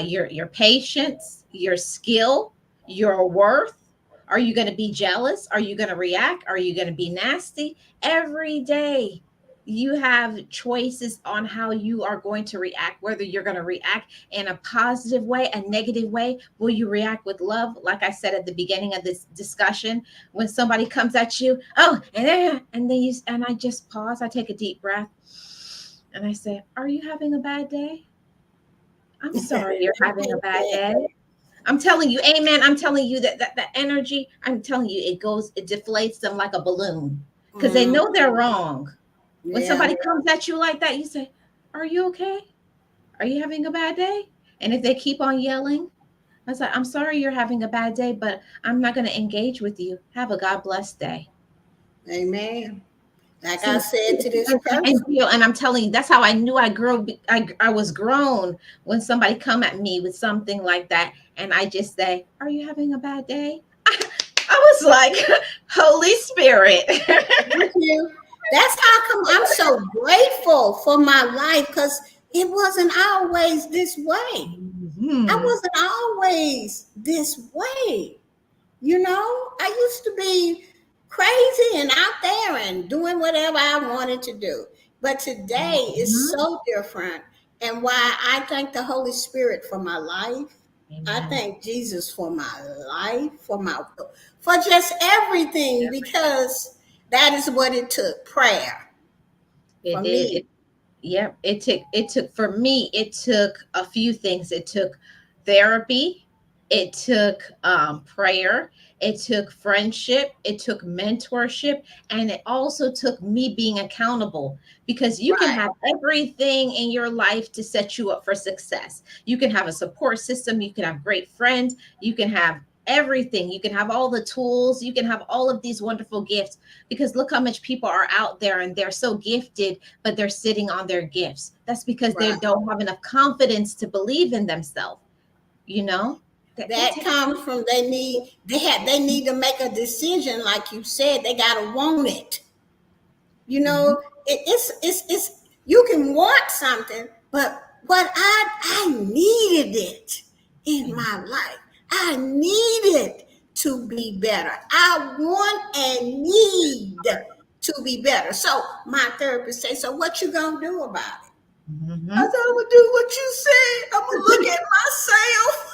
your patience, your skill, your worth. Are you going to be jealous? Are you going to react? Are you going to be nasty? Every day you have choices on how you are going to react, whether you're going to react in a positive way, a negative way. Will you react with love? Like I said at the beginning of this discussion, when somebody comes at you, and I just pause, I take a deep breath and I say, are you having a bad day? I'm sorry you're having a bad day. I'm telling you, amen. I'm telling you that energy, I'm telling you, it deflates them like a balloon because they know they're wrong. When somebody comes at you like that, you say, are you okay? Are you having a bad day? And if they keep on yelling, I say, I'm sorry you're having a bad day, but I'm not going to engage with you. Have a God bless day. Amen. Like I said to this person. And I'm telling you, that's how I knew I grew. I was grown when somebody come at me with something like that. And I just say, are you having a bad day? I was like, Holy Spirit. Thank you. That's how come I'm so grateful for my life, because it wasn't always this way. I wasn't always this way. You know, I used to be crazy and out there and doing whatever I wanted to do. But today is so different. And why I thank the Holy Spirit for my life. Amen. I thank Jesus for my life, for just everything, because that is what it took. Prayer. It did. It took for me, it took a few things. It took therapy, it took prayer, it took friendship, it took mentorship, and it also took me being accountable, because you can have everything in your life to set you up for success. You can have a support system, you can have great friends, you can have everything, you can have all the tools, you can have all of these wonderful gifts, because look how much people are out there and they're so gifted, but they're sitting on their gifts. That's because they don't have enough confidence to believe in themselves. You know, that comes from they need to make a decision. Like you said, they gotta want it. You know, it's you can want something, but what I needed it in my life. I needed to be better. I want and need to be better. So my therapist says, so what you gonna do about it? I said, I'm gonna do what you said. I'm gonna look at myself.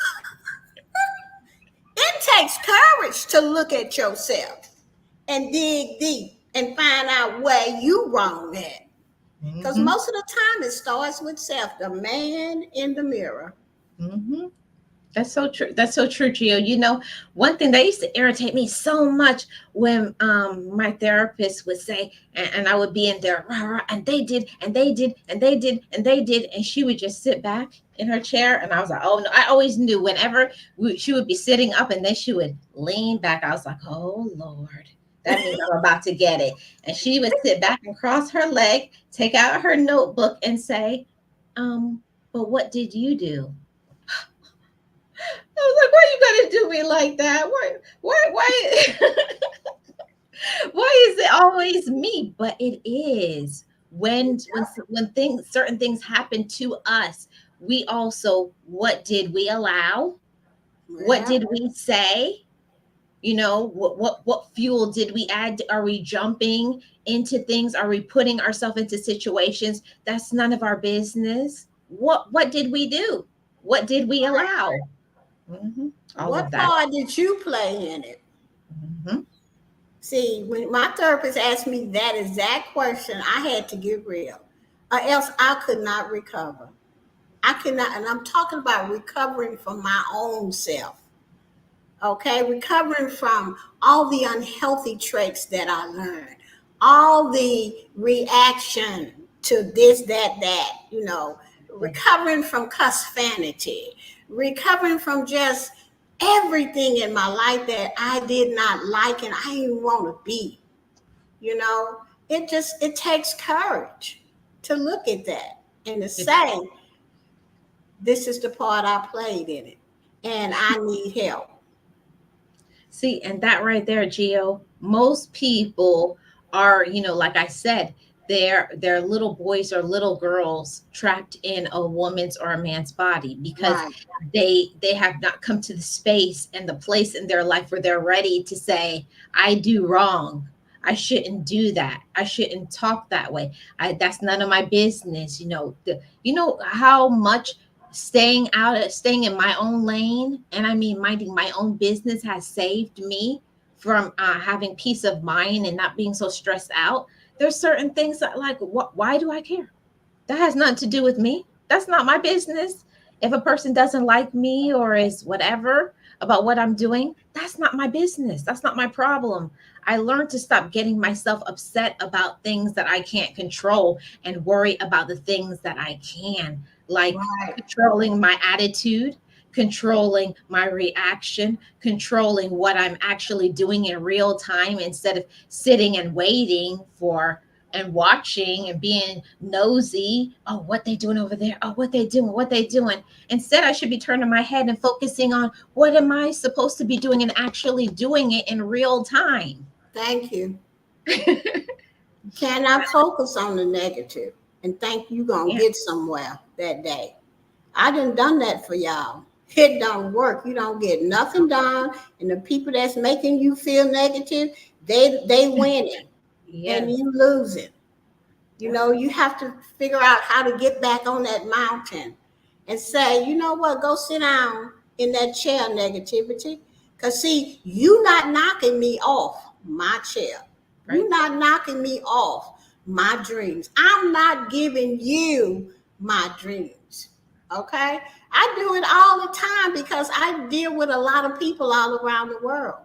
It takes courage to look at yourself and dig deep and find out where you wrong at. Because most of the time it starts with self, the man in the mirror. That's so true. That's so true, Gio. You know, one thing that used to irritate me so much when my therapist would say, and I would be in there, and they did, and they did, and they did, and they did, and she would just sit back in her chair, and I was like, oh no, I always knew whenever she would be sitting up, and then she would lean back. I was like, oh Lord, that means I'm about to get it. And she would sit back and cross her leg, take out her notebook, and say, but what did you do? was like, why you gotta do me like that? Why why is it always me? But it is when things certain things happen to us, we also, what did we allow? What Yeah. did we say? You know, what fuel did we add? Are we jumping into things? Are we putting ourselves into situations that's none of our business? What did we do? What did we allow? Mhm. All of What that. part did you play in it? Mhm. See, when my therapist asked me that exact question, I had to get real, or else I could not recover. I could not, and I'm talking about recovering from my own self. Okay, recovering from all the unhealthy traits that I learned, all the reaction to this, that, recovering from cussfanity, recovering from just everything in my life that I did not like and I didn't want to be. It takes courage to look at that and to It- say, this is the part I played in it, and I need help. See, and that right there, Gio, most people are, like I said, they're little boys or little girls trapped in a woman's or a man's body because Right. they have not come to the space and the place in their life where they're ready to say, I do wrong. I shouldn't do that. I shouldn't talk that way. That's none of my business. You know how much staying in my own lane, and I mean minding my own business, has saved me from having peace of mind and not being so stressed out. There's certain things that, like, why do I care? That has nothing to do with me. That's not my business. If a person doesn't like me or is whatever about what I'm doing, that's not my business. That's not my problem. I learned to stop getting myself upset about things that I can't control and worry about the things that I can, like Right. controlling my attitude, controlling my reaction, controlling what I'm actually doing in real time instead of sitting and waiting for and watching and being nosy. Oh, what they doing over there? Oh, what they doing? Instead, I should be turning my head and focusing on what am I supposed to be doing and actually doing it in real time. Thank you. You cannot focus on the negative and think you're gonna Yeah. get somewhere that day. I done that for y'all. It don't work. You don't get nothing done, and the people that's making you feel negative, they winning and Yes. you losing. Yep. You have to figure out how to get back on that mountain and say, you know what, go sit down in that chair, negativity. Because, see, you not knocking me off my chair. You Right. not knocking me off my dreams. I'm not giving you my dreams. Okay? I do it all the time because I deal with a lot of people all around the world,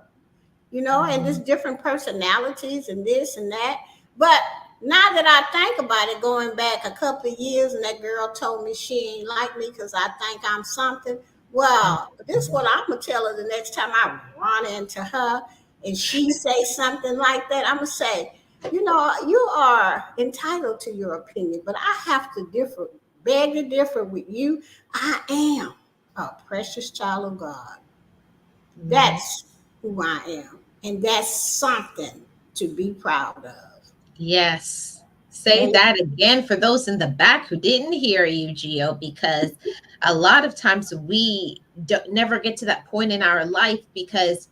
and there's Mhm. different personalities and this and that. But now that I think about it, going back a couple of years, and that girl told me she ain't like me because I think I'm something. Well, this is what I'm gonna tell her the next time I run into her, and she say something like that. I'm gonna say, you are entitled to your opinion, but I have to beg to differ with you. I am a precious child of God. Mhm. That's who I am. And that's something to be proud of. Yes. Say Thank that again for those in the back who didn't hear you, Gio, because a lot of times we never get to that point in our life because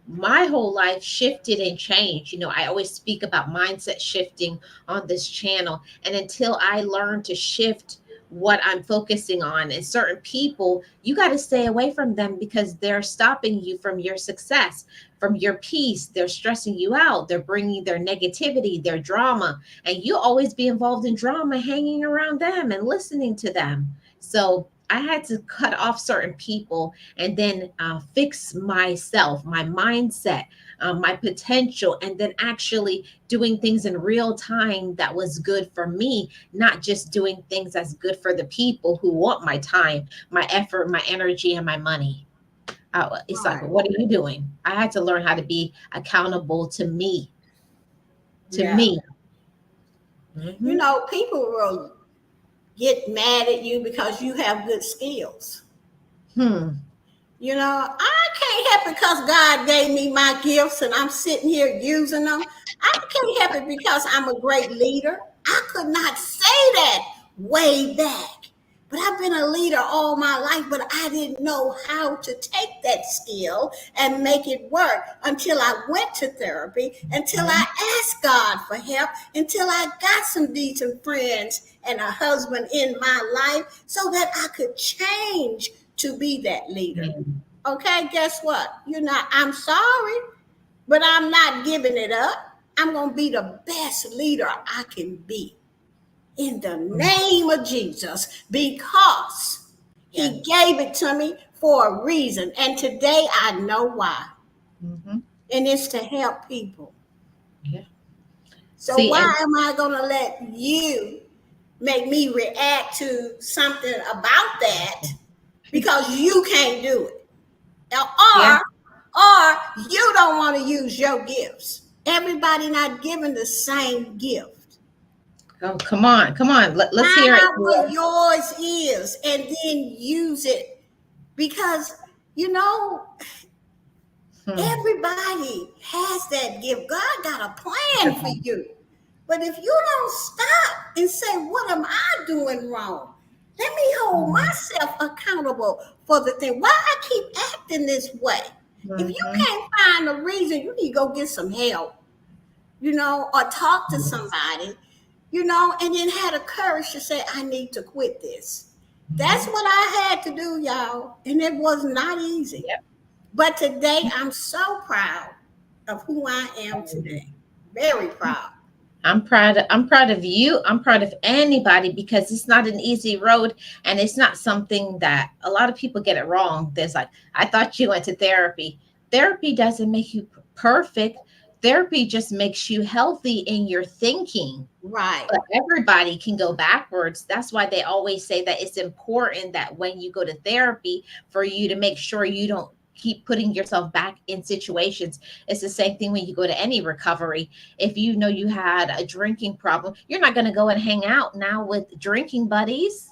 my whole life shifted and changed. I always speak about mindset shifting on this channel. And until I learn to shift what I'm focusing on, and certain people, you got to stay away from them because they're stopping you from your success, from your peace. They're stressing you out. They're bringing their negativity, their drama, and you always be involved in drama, hanging around them and listening to them. So I had to cut off certain people and then fix myself, my mindset, my potential, and then actually doing things in real time that was good for me, not just doing things that's good for the people who want my time, my effort, my energy, and my money. It's like, God. what are you doing? I had to learn how to be accountable to me, to Yeah. me. Hmm. People will get mad at you because you have good skills. Hmm. You know, I can't help it because God gave me my gifts and I'm sitting here using them. I can't help it because I'm a great leader. I could not say that way back. But I've been a leader all my life, but I didn't know how to take that skill and make it work until I went to therapy, until I asked God for help, until I got some decent friends and a husband in my life so that I could change to be that leader. Mhm. Okay, guess what? I'm sorry, but I'm not giving it up. I'm going to be the best leader I can be in the name of Jesus because Yes. he gave it to me for a reason. And today I know why. Mhm. And it's to help people. Yeah. So See, why and am I going to let you make me react to something about that because you can't do it? yeah. Or you don't want to use your gifts. Everybody not given the same gift. Oh, come on, come on. Let's Find hear it. out what yours is and then use it because you know Hmm. everybody has that gift. God got a plan for you. But if you don't stop and say, what am I doing wrong? Let me hold myself accountable for the thing. Why I keep acting this way? If you Mhm. can't find a reason, you need to go get some help, or talk to somebody, and then have the courage to say, I need to quit this. That's Mhm. what I had to do, y'all. And it was not easy. Yep. But today, I'm so proud of who I am today. Very proud. I'm proud of you. I'm proud of anybody because it's not an easy road and it's not something that a lot of people get it wrong. There's like, I thought you went to therapy. Therapy doesn't make you perfect. Therapy just makes you healthy in your thinking. Right. But everybody can go backwards. That's why they always say that it's important that when you go to therapy, for you to make sure you don't keep putting yourself back in situations. It's the same thing when you go to any recovery. If you know you had a drinking problem, you're not going to go and hang out now with drinking buddies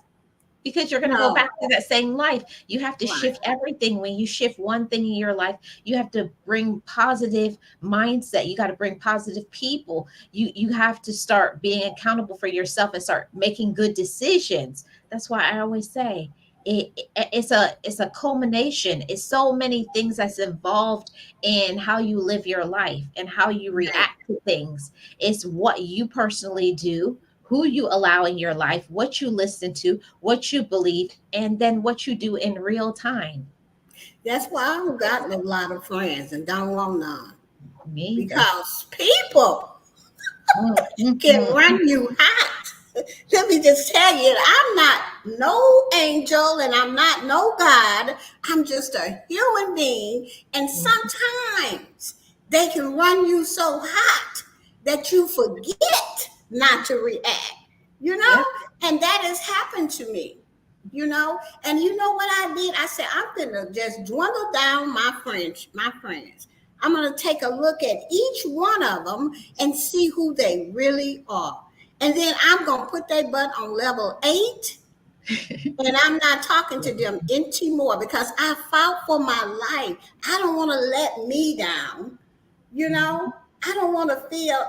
because you're going to go No. back to that same life. You have to Right. shift everything. When you shift one thing in your life, you have to bring positive mindset. You got to bring positive people. You have to start being accountable for yourself and start making good decisions. That's why I always say it's a culmination. It's so many things that's involved in how you live your life and how you Right. react to things. It's what you personally do, who you allow in your life, what you listen to, what you believe, and then what you do in real time. That's why I've gotten a lot of friends and don't want none. Me either. Because people Mm, mm, can mm, run you hot. Let me just tell you, I'm not no angel and I'm not no God. I'm just a human being. And mm. sometimes they can run you so hot that you forget not to react, you know? Yep. And that has happened to me, And you know what I did? I said, I'm going to just dwindle down my friends. I'm going to take a look at each one of them and see who they really are. And then I'm going to put their butt on level 8. And I'm not talking to them anymore because I fought for my life. I don't want to let me down. You know, I don't want to feel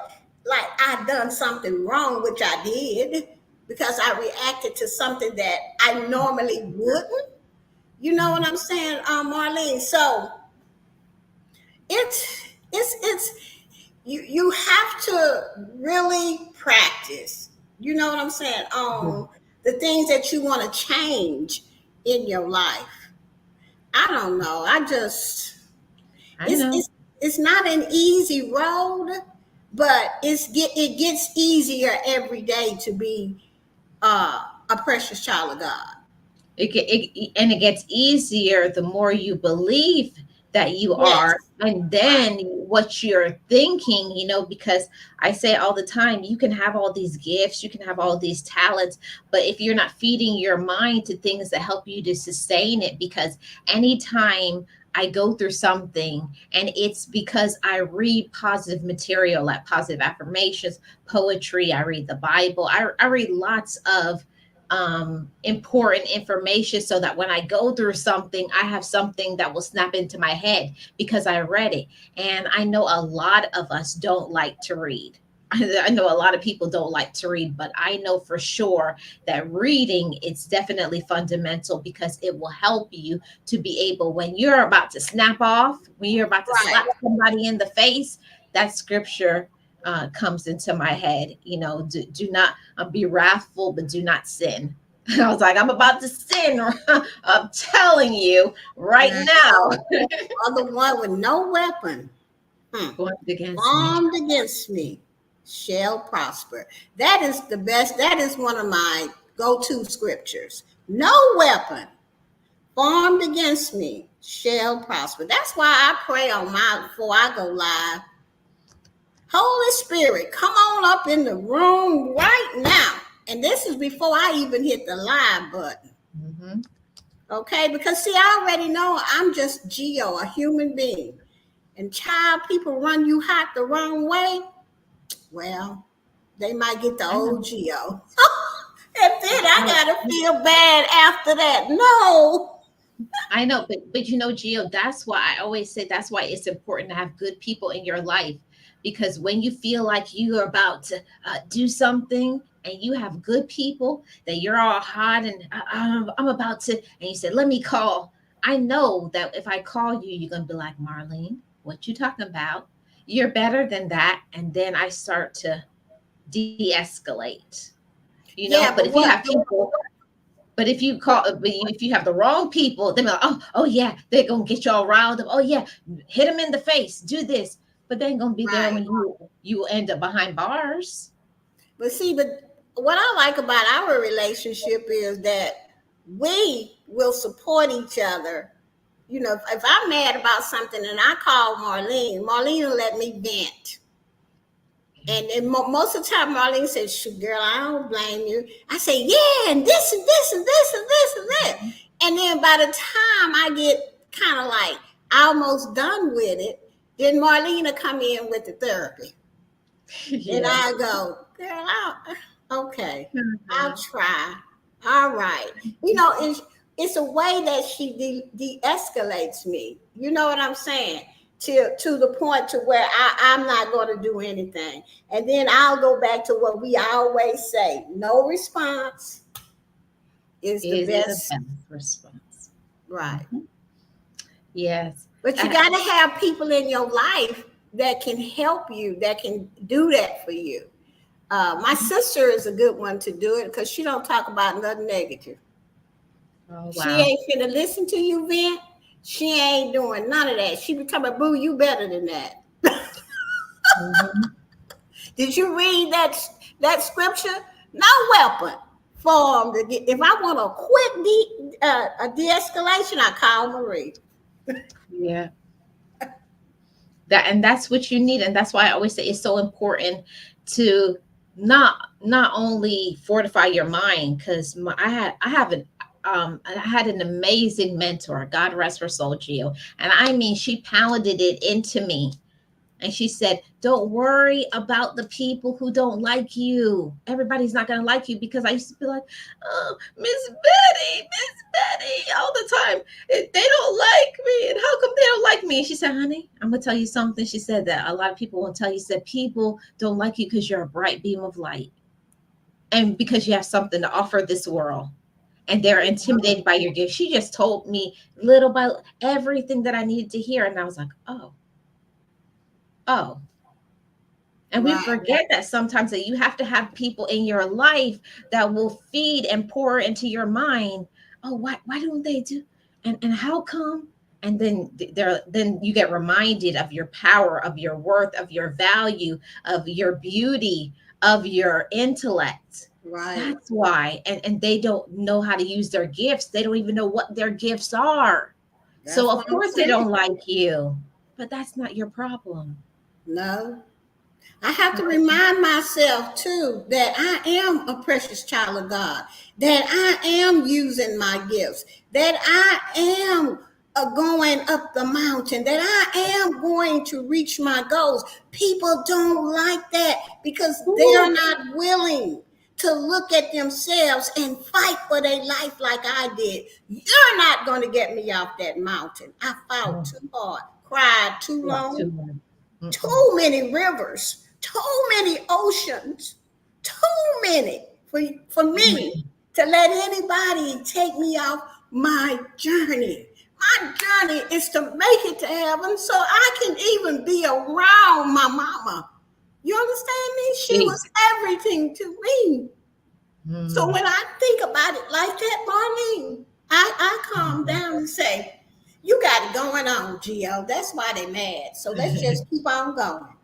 like I've done something wrong, which I did because I reacted to something that I normally wouldn't. You know what I'm saying, Marlene? So it's you have to really practice. You know what I'm saying? The things that you want to change in your life. I don't know. I It's know. it's it's not an easy road, but it gets easier every day to be a precious child of God. And it gets easier the more you believe that you are, Yes, and right. then what you're thinking, because I say all the time, you can have all these gifts, you can have all these talents, but if you're not feeding your mind to things that help you to sustain it, because anytime I go through something and it's because I read positive material like positive affirmations, poetry, I read the Bible, I read lots of important information so that when I go through something, I have something that will snap into my head because I read it. And I know a lot of us don't like to read. I know a lot of people don't like to read, but I know for sure that reading is definitely fundamental because it will help you to be able, when you're about to snap off, when you're about to slap somebody in the face, that scripture comes into my head. You know, do not be wrathful, but do not sin. I was like, I'm about to sin. I'm telling you right now. Other one with no weapon formed against me shall prosper. That is the best. That is one of my go-to scriptures. No weapon formed against me shall prosper. That's why I pray on before I go live. Holy Spirit, come on up in the room right now. And this is before I even hit the live button. Mm-hmm. Okay, because see, I already know I'm just Geo, a human being. And child, people run you hot the wrong way. Well, they might get the old Geo. And then I gotta feel bad after that. No. I know, but you know, Geo, that's why I always say that's why it's important to have good people in your life. Because when you feel like you are about to do something and you have good people that you're all hot and I'm about to, and you said, let me call. I know that if I call you, you're going to be like, Marlene, what you talking about? You're better than that. And then I start to de-escalate, you know, but if you have people, but if you if you have the wrong people, they're like, oh yeah, they're going to get you all riled up. Oh yeah, hit them in the face, do this. But they ain't gonna be there when you end up behind bars. But see, but what I like about our relationship is that we will support each other. You know, if I'm mad about something and I call Marlene will let me vent. And most of the time, Marlene says, "Shoot, girl, I don't blame you." I say, "Yeah, and this and this and this and this and that." And then by the time I get kind of like almost done with it, then Marlene will come in with the therapy. Yeah. And I go, girl, okay, I'll try. All right. You know, it's a way that she de-escalates me. You know what I'm saying? To the point to where I'm not going to do anything. And then I'll go back to what we always say. No response is the best response. Right. Mm-hmm. Yes. But you got to have people in your life that can help you, that can do that for you. My sister is a good one to do it because she don't talk about nothing negative. Oh, wow. She ain't finna listen to you vent. She ain't doing none of that. She be talking about, boo, you better than that. Mm-hmm. Did you read that scripture? No weapon formed. If I want a quick de-escalation, I call Marie. Yeah. That's what you need. And that's why I always say it's so important to not only fortify your mind, because I had an amazing mentor, God rest her soul, Geo. And I mean, she pounded it into me. And she said, don't worry about the people who don't like you. Everybody's not going to like you, because I used to be like, oh, Miss Betty, all the time. They don't like me. And how come they don't like me? And she said, honey, I'm going to tell you something. She said that a lot of people won't tell you. She said, people don't like you because you're a bright beam of light. And because you have something to offer this world. And they're intimidated by your gift. She just told me little by little everything that I needed to hear. And I was like, oh. And we forget that sometimes that you have to have people in your life that will feed and pour into your mind. Oh, why don't they do? And how come? And then you get reminded of your power, of your worth, of your value, of your beauty, of your intellect. Right. That's why. And they don't know how to use their gifts. They don't even know what their gifts are. So of course they don't like you, but that's not your problem. No. I have to remind myself too that I am a precious child of God, that I am using my gifts, that I am going up the mountain, that I am going to reach my goals. People don't like that because they're not willing. to look at themselves and fight for their life like I did. You're not going to get me off that mountain. I fought too hard, cried too Yeah, long, too much. too many rivers, too many oceans, too many for me to let anybody take me off my journey. My journey is to make it to heaven so I can even be around my mama. You understand me? She was everything to me. So when I think about it like that, Marlene, I calm down and say, you got it going on, Gio. That's why they mad. So let's just keep on going.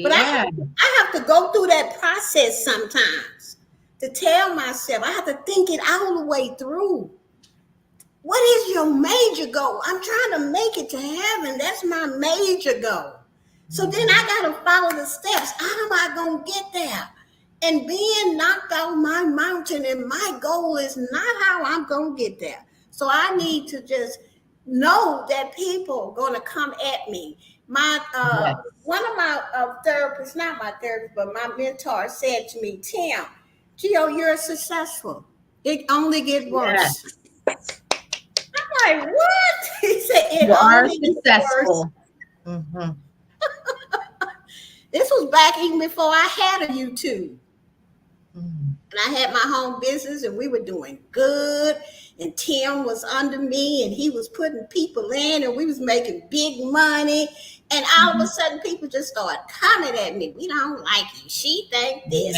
But I have to go through that process sometimes to tell myself. I have to think it all the way through. What is your major goal? I'm trying to make it to heaven. That's my major goal. So then I got to follow the steps. How am I going to get there? And being knocked out my mountain, and my goal is not how I'm going to get there. So I need to just know that people are going to come at me. My one of my therapists, not my therapist, but my mentor said to me, Tim, Gio, you're successful. It only gets worse. Yes. I'm like, what? He said, it You are only gets successful. worse. This was back even before I had a YouTube. And I had my home business and we were doing good. And Tim was under me and he was putting people in and we was making big money. And all of a sudden people just started coming at me. We don't like you. She think this.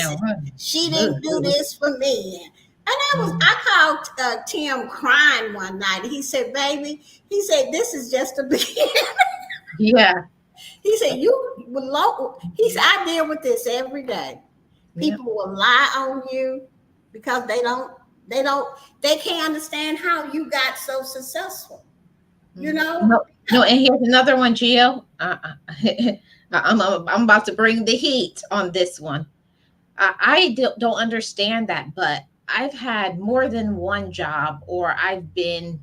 She didn't do this for me. And I called Tim crying one night. And he said, baby, he said, this is just the beginning. Yeah. He said, he said, I deal with this every day. People will lie on you because they can't understand how you got so successful. You know? No, and here's another one, Gio. I'm about to bring the heat on this one. I don't understand that, but I've had more than one job, or I've been,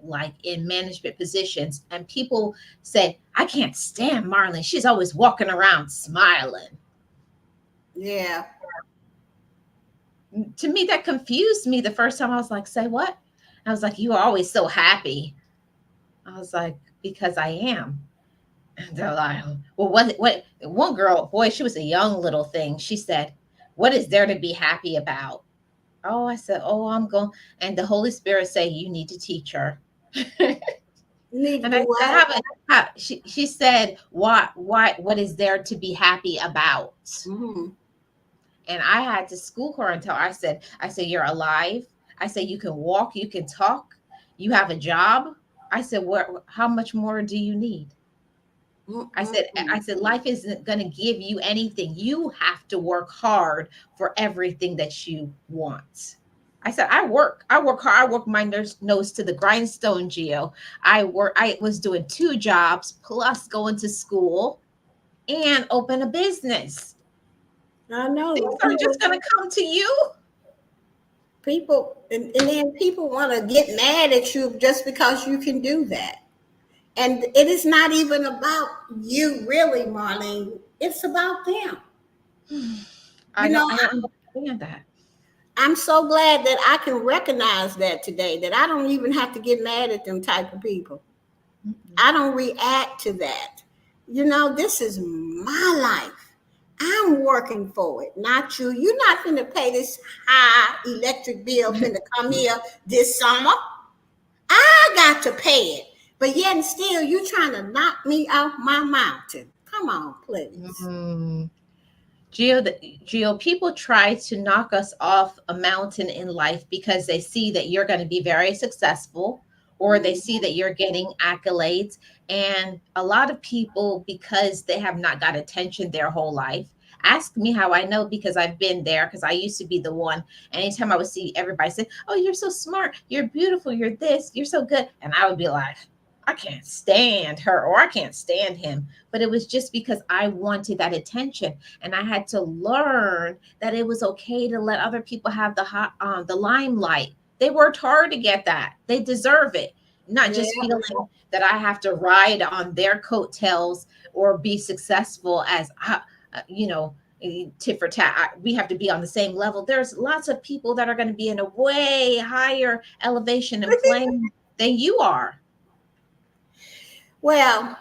like in management positions, and people say, I can't stand Marlene. She's always walking around smiling. Yeah. To me, that confused me the first time. I was like, say what? I was like, you are always so happy. I was like, because I am. And they're like, well, what? One girl, boy, she was a young little thing. She said, what is there to be happy about? Oh, I said, I'm going. And the Holy Spirit say, you need to teach her. And I said, she said, what is there to be happy about? Mm-hmm. And I had to school her and tell her, I said, you're alive. I said, you can walk, you can talk, you have a job. I said, how much more do you need? I said, life isn't going to give you anything. You have to work hard for everything that you want. I said, I work hard. I work my nose to the grindstone, Gio. I was doing 2 jobs plus going to school and open a business. I know. Things are just going to come to you. People, and then people want to get mad at you just because you can do that. And it is not even about you, really, Marlene. It's about them. I don't understand that. I'm so glad that I can recognize that today, that I don't even have to get mad at them type of people. Mm-hmm. I don't react to that. This is my life. I'm working for it, not you. You're not going to pay this high electric bill finna come here this summer. I got to pay it. But yet and still, you're trying to knock me off my mountain. Come on, please. Mm-hmm. Gio, people try to knock us off a mountain in life because they see that you're going to be very successful, or they see that you're getting accolades. And a lot of people, because they have not got attention their whole life, ask me how I know, because I've been there, because I used to be the one. Anytime I would see everybody say, oh, you're so smart, you're beautiful, you're this, you're so good. And I would be like, I can't stand her, or I can't stand him. But it was just because I wanted that attention. And I had to learn that it was okay to let other people have the limelight. They worked hard to get that. They deserve it. Not just feeling that I have to ride on their coattails or be successful as, tit for tat. We have to be on the same level. There's lots of people that are going to be in a way higher elevation and plane than you are. Well,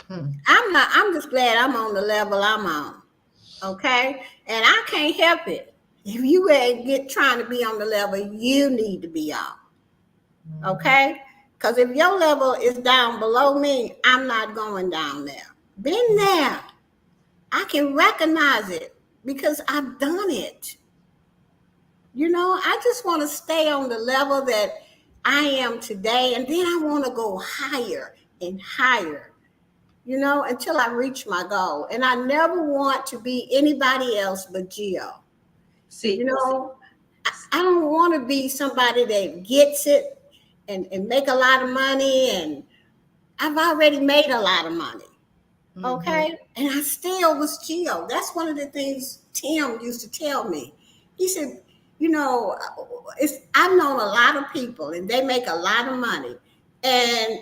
Hmm. I'm just glad I'm on the level I'm on. Okay? And I can't help it. If you ain't trying to be on the level you need to be on. Okay? Because if your level is down below me, I'm not going down there. Been there. I can recognize it because I've done it. You know, I just want to stay on the level that I am today, and then I want to go higher and higher, you know, until I reach my goal. And I never want to be anybody else but Gio. See, You know, I don't want to be somebody that gets it and make a lot of money. And I've already made a lot of money. Okay. And I still was Gio. That's one of the things Tim used to tell me. He said, you know, I've known a lot of people and they make a lot of money.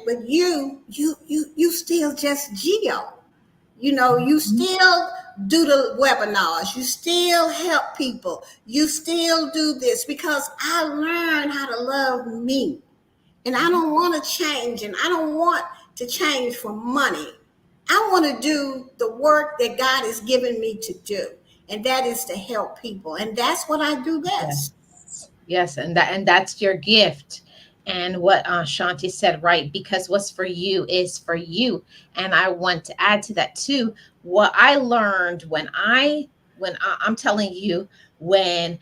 But you still just Gio. You know, you still do the webinars. You still help people. You still do this because I learned how to love me. And I don't want to change, and I don't want to change for money. I want to do the work that God has given me to do, and that is to help people. And that's what I do best. Yes, and that's your gift. And what Shanti said, right? Because what's for you is for you. And I want to add to that too. What I learned I'm telling you, when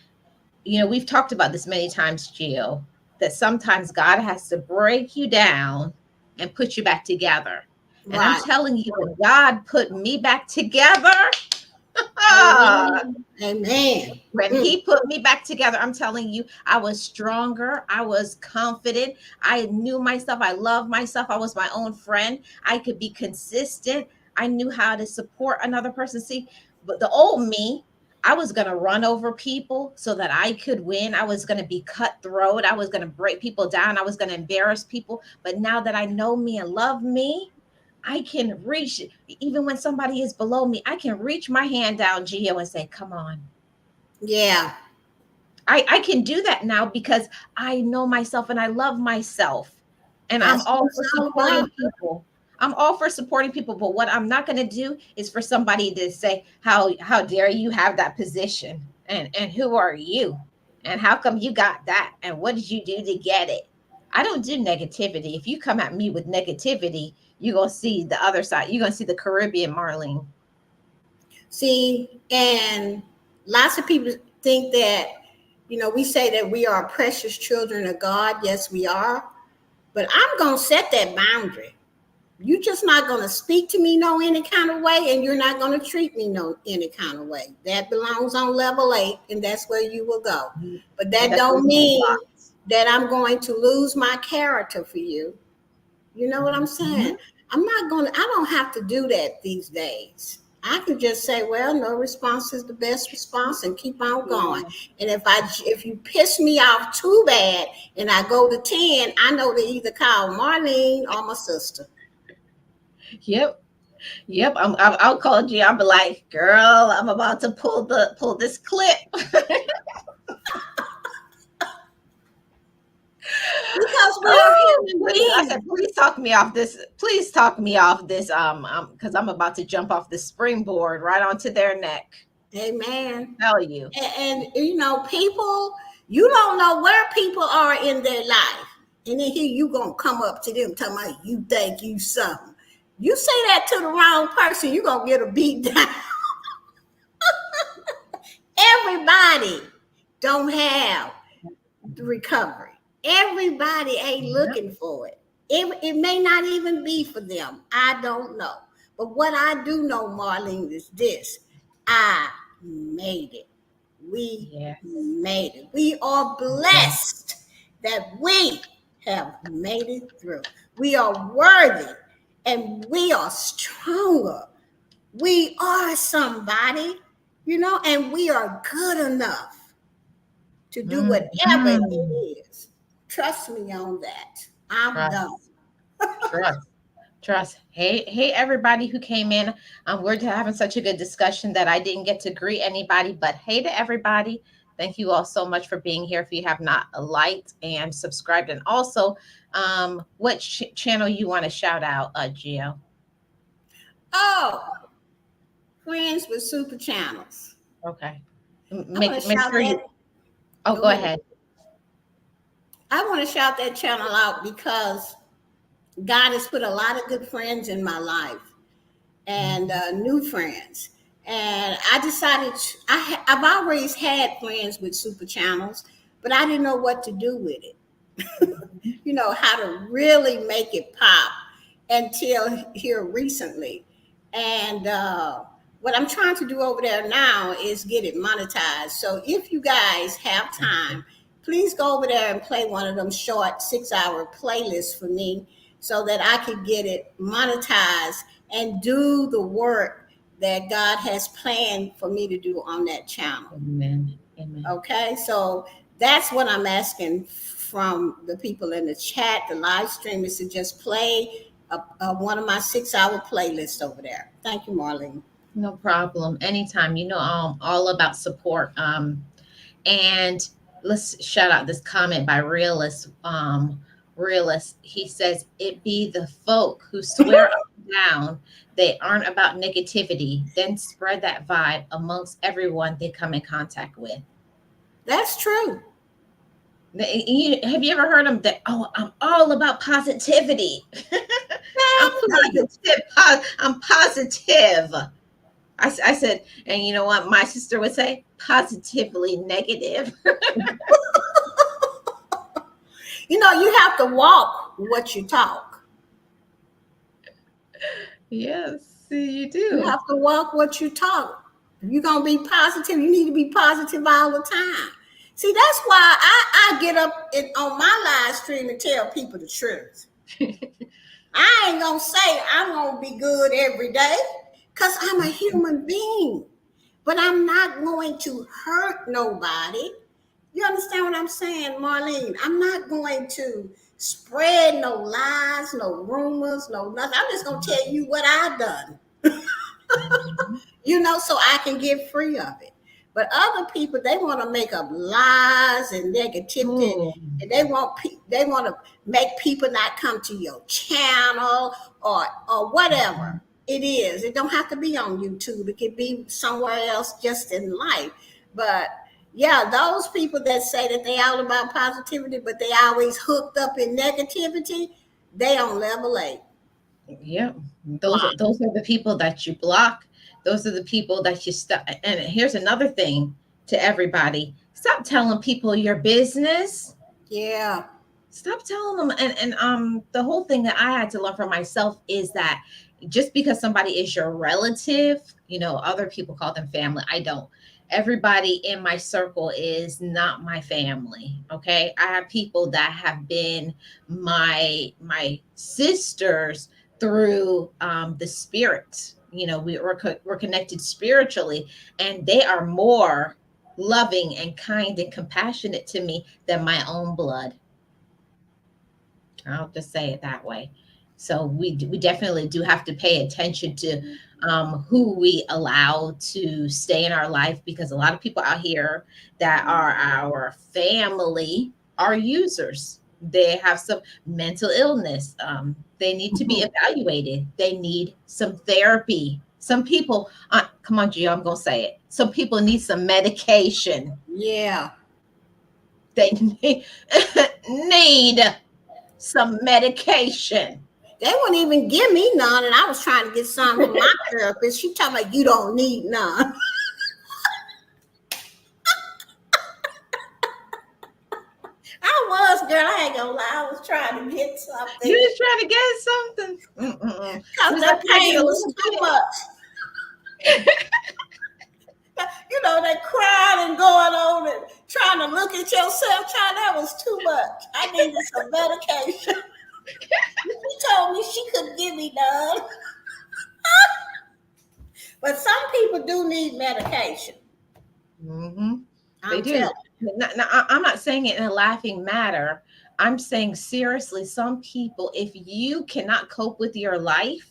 we've talked about this many times, Gio, that sometimes God has to break you down and put you back together. And Right. I'm telling you, when God put me back together, Amen. when he put me back together, I'm telling you, I was stronger. I was confident. I knew myself. I loved myself. I was my own friend. I could be consistent. I knew how to support another person. See, but the old me, I was going to run over people so that I could win. I was going to be cutthroat. I was going to break people down. I was going to embarrass people. But now that I know me and love me, I can reach, even when somebody is below me, I can reach my hand down, Gio, and say, come on. Yeah. I can do that now because I know myself and I love myself. And I'm all for supporting people. I'm all for supporting people. But what I'm not going to do is for somebody to say, how dare you have that position? And who are you? And how come you got that? And what did you do to get it? I don't do negativity. If you come at me with negativity, you're going to see the other side. You're going to see the Caribbean Marlene. See, and lots of people think that, we say that we are precious children of God. Yes, we are. But I'm going to set that boundary. You're just not going to speak to me any kind of way, and you're not going to treat me any kind of way. That belongs on level 8, and that's where you will go. But that don't mean that I'm going to lose my character for you. You know what I'm saying? I don't have to do that these days. I can just say, well, no response is the best response and keep on going. And if you piss me off too bad and I go to 10, I know to either call Marlene or my sister. Yep. I'll call you. I'll be like, girl, I'm about to pull this clip. Because I said, please talk me off this. Please talk me off this. Because I'm about to jump off the springboard right onto their neck. Amen. Tell you. And people, you don't know where people are in their life, and then here you gonna come up to them talking about you think you something. You say that to the wrong person, you're gonna get a beat down. Everybody don't have the recovery. Everybody ain't looking for it. It may not even be for them. I don't know. But what I do know, Marlene, is this. I made it. We made it. We are blessed that we have made it through. We are worthy and we are stronger. We are somebody, and we are good enough to do whatever it is. Trust me on that. I'm done. Trust. Hey, everybody who came in. We're having such a good discussion that I didn't get to greet anybody, but hey to everybody. Thank you all so much for being here. If you have not liked and subscribed, and also, what channel you want to shout out, Gio? Oh, friends with super channels. Okay. I want to Make shout sure that. you. Oh, Go go ahead. ahead. I want to shout that channel out because God has put a lot of good friends in my life and new friends. And I decided I've always had friends with super channels, but I didn't know what to do with it. You know, how to really make it pop until here recently. And what I'm trying to do over there now is get it monetized. So if you guys have time, please go over there and play one of them short 6-hour playlists for me so that I can get it monetized and do the work that God has planned for me to do on that channel. Amen. Amen. Okay, so that's what I'm asking from the people in the chat, the live stream, is to just play one of my 6-hour playlists over there. Thank you, Marlene. No problem. Anytime. You know, I'm all about support. And let's shout out this comment by Realist. Realist. He says, "It be the folk who swear up and down they aren't about negativity, then spread that vibe amongst everyone they come in contact with." That's true. Have you ever heard them that, oh, I'm all about positivity. I'm Exactly. positive. I'm positive. I said, and you know what my sister would say? Positively negative. You know, you have to walk what you talk. Yes, you You do. have to walk what you talk. If you're going to be positive, you need to be positive all the time. See, that's why I get up on my live stream and tell people the truth. I ain't going to say I'm going to be good every day because I'm a human being. But I'm not going to hurt nobody. You understand what I'm saying, Marlene? I'm not going to spread no lies, no rumors, no nothing. I'm just going to tell you what I've done, you know, so I can get free of it. But other people, they want to make up lies and negativity, Ooh. and they want to make people not come to your channel or whatever it is. It don't have to be on YouTube. It could be somewhere else, just in life. But yeah, those people that say that they all about positivity, but they always hooked up in negativity, they on level 8. Yep. Block. Those are the people that you block. Those are the people that you stop. And here's another thing to everybody. Stop telling people your business. Yeah. Stop telling them. And the whole thing that I had to learn for myself is that just because somebody is your relative, you know, other people call them family. I don't. Everybody in my circle is not my family. Okay. I have people that have been my sisters through the spirit. You know, we're connected spiritually, and they are more loving and kind and compassionate to me than my own blood. I'll just say it that way. So we definitely do have to pay attention to who we allow to stay in our life, because a lot of people out here that are our family are users. They have some mental illness. They need to be evaluated. They need some therapy. Some people, come on, Gio, I'm gonna say it. Some people need some medication. Yeah. They need some medication. They wouldn't even give me none, and I was trying to get some from my therapist. She told me you don't need none. I was, girl. I ain't gonna lie. I was trying to get something. You was trying to get something. Because that pain was too much. You know, that crying and going on and trying to look at yourself, that was too much. I needed some medication. She told me she couldn't give me none. But some people do need medication. Mm-hmm. I'm They do. telling I'm not saying it in a laughing matter. I'm saying seriously, some people, if you cannot cope with your life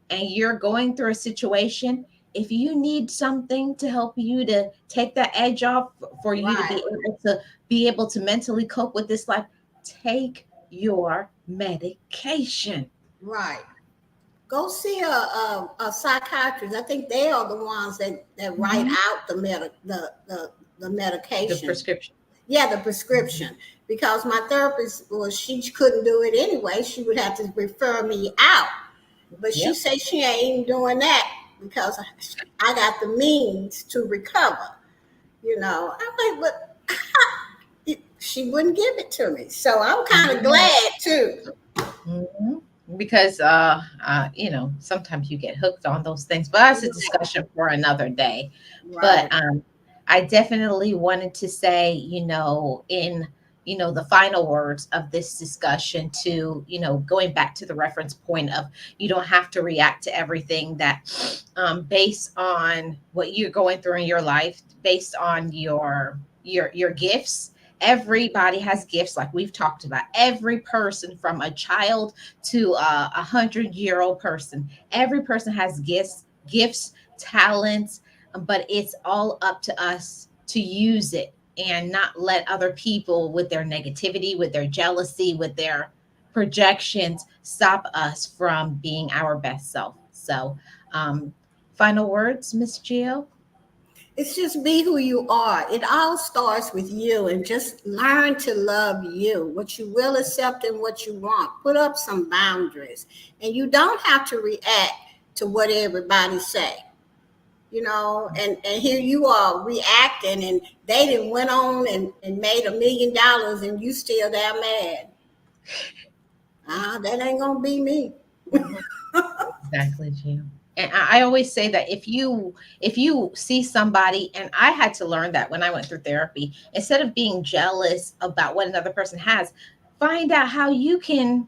and you're going through a situation, if you need something to help you to take that edge off for you to Right, be able to mentally cope with this life, take your medication. right. Go see a psychiatrist. I think they are the ones that write Mhm. out the The medication. prescription. Yeah, the prescription. Because my therapist, well, she couldn't do it anyway. She would have to refer me out. But she Yep. said she ain't even doing that because I got the means to recover. I'm like, but she wouldn't give it to me. So I'm kind of glad too. Mhm. Because sometimes you get hooked on those things, but that's a discussion for another day. But Right. I definitely wanted to say, in the final words of this discussion, to going back to the reference point of, you don't have to react to everything that based on what you're going through in your life, based on your gifts. Everybody has gifts, like we've talked about. Every person, from a child to a 100-year-old person, every person has gifts, talents, but it's all up to us to use it and not let other people, with their negativity, with their jealousy, with their projections, stop us from being our best self. So, final words, Miss Gio? It's just be who you are. It all starts with you, and just learn to love you, what you will accept and what you want. Put up some boundaries, and you don't have to react to what everybody say. And here you are reacting, and they didn't went on and made $1 million, and you still that mad. That ain't gonna be me. Mhm. Exactly, Gio. And I always say that if you see somebody, and I had to learn that when I went through therapy, instead of being jealous about what another person has, find out how you can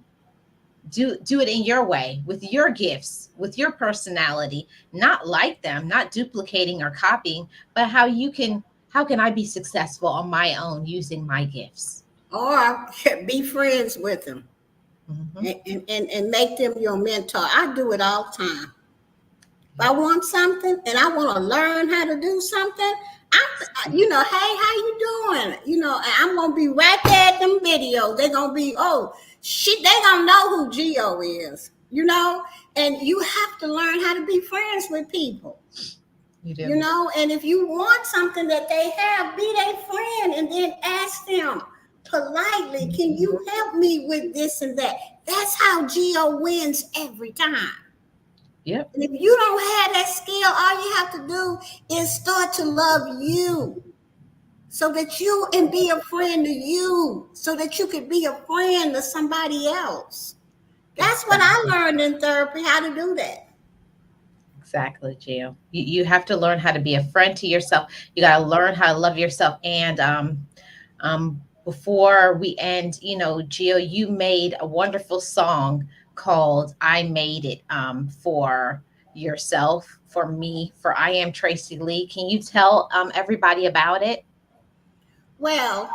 do it in your way, with your gifts, with your personality, not like them, not duplicating or copying, but how can I be successful on my own using my gifts? Or be friends with them, Mhm. and make them your mentor. I do it all the time. If I want something and I want to learn how to do something, hey, how you doing? And I'm gonna be right there at them videos. They're gonna be, oh, shit, they gonna know who Geo is. And you have to learn how to be friends with people. You do. And if you want something that they have, be their friend and then ask them politely, can Mhm. you help me with this and that? That's how Geo wins every time. Yep. And if you don't have that skill, all you have to do is start to love you, so that you and be a friend to you, so that you could be a friend to somebody else. That's what I Exactly. learned in therapy, how to do that. Exactly, Gio. You have to learn how to be a friend to yourself. You got to learn how to love yourself. And before we end, Gio, you made a wonderful song called "I Made It" for yourself, for me, for I Am Tracy Lee. Can you tell everybody about it? Well,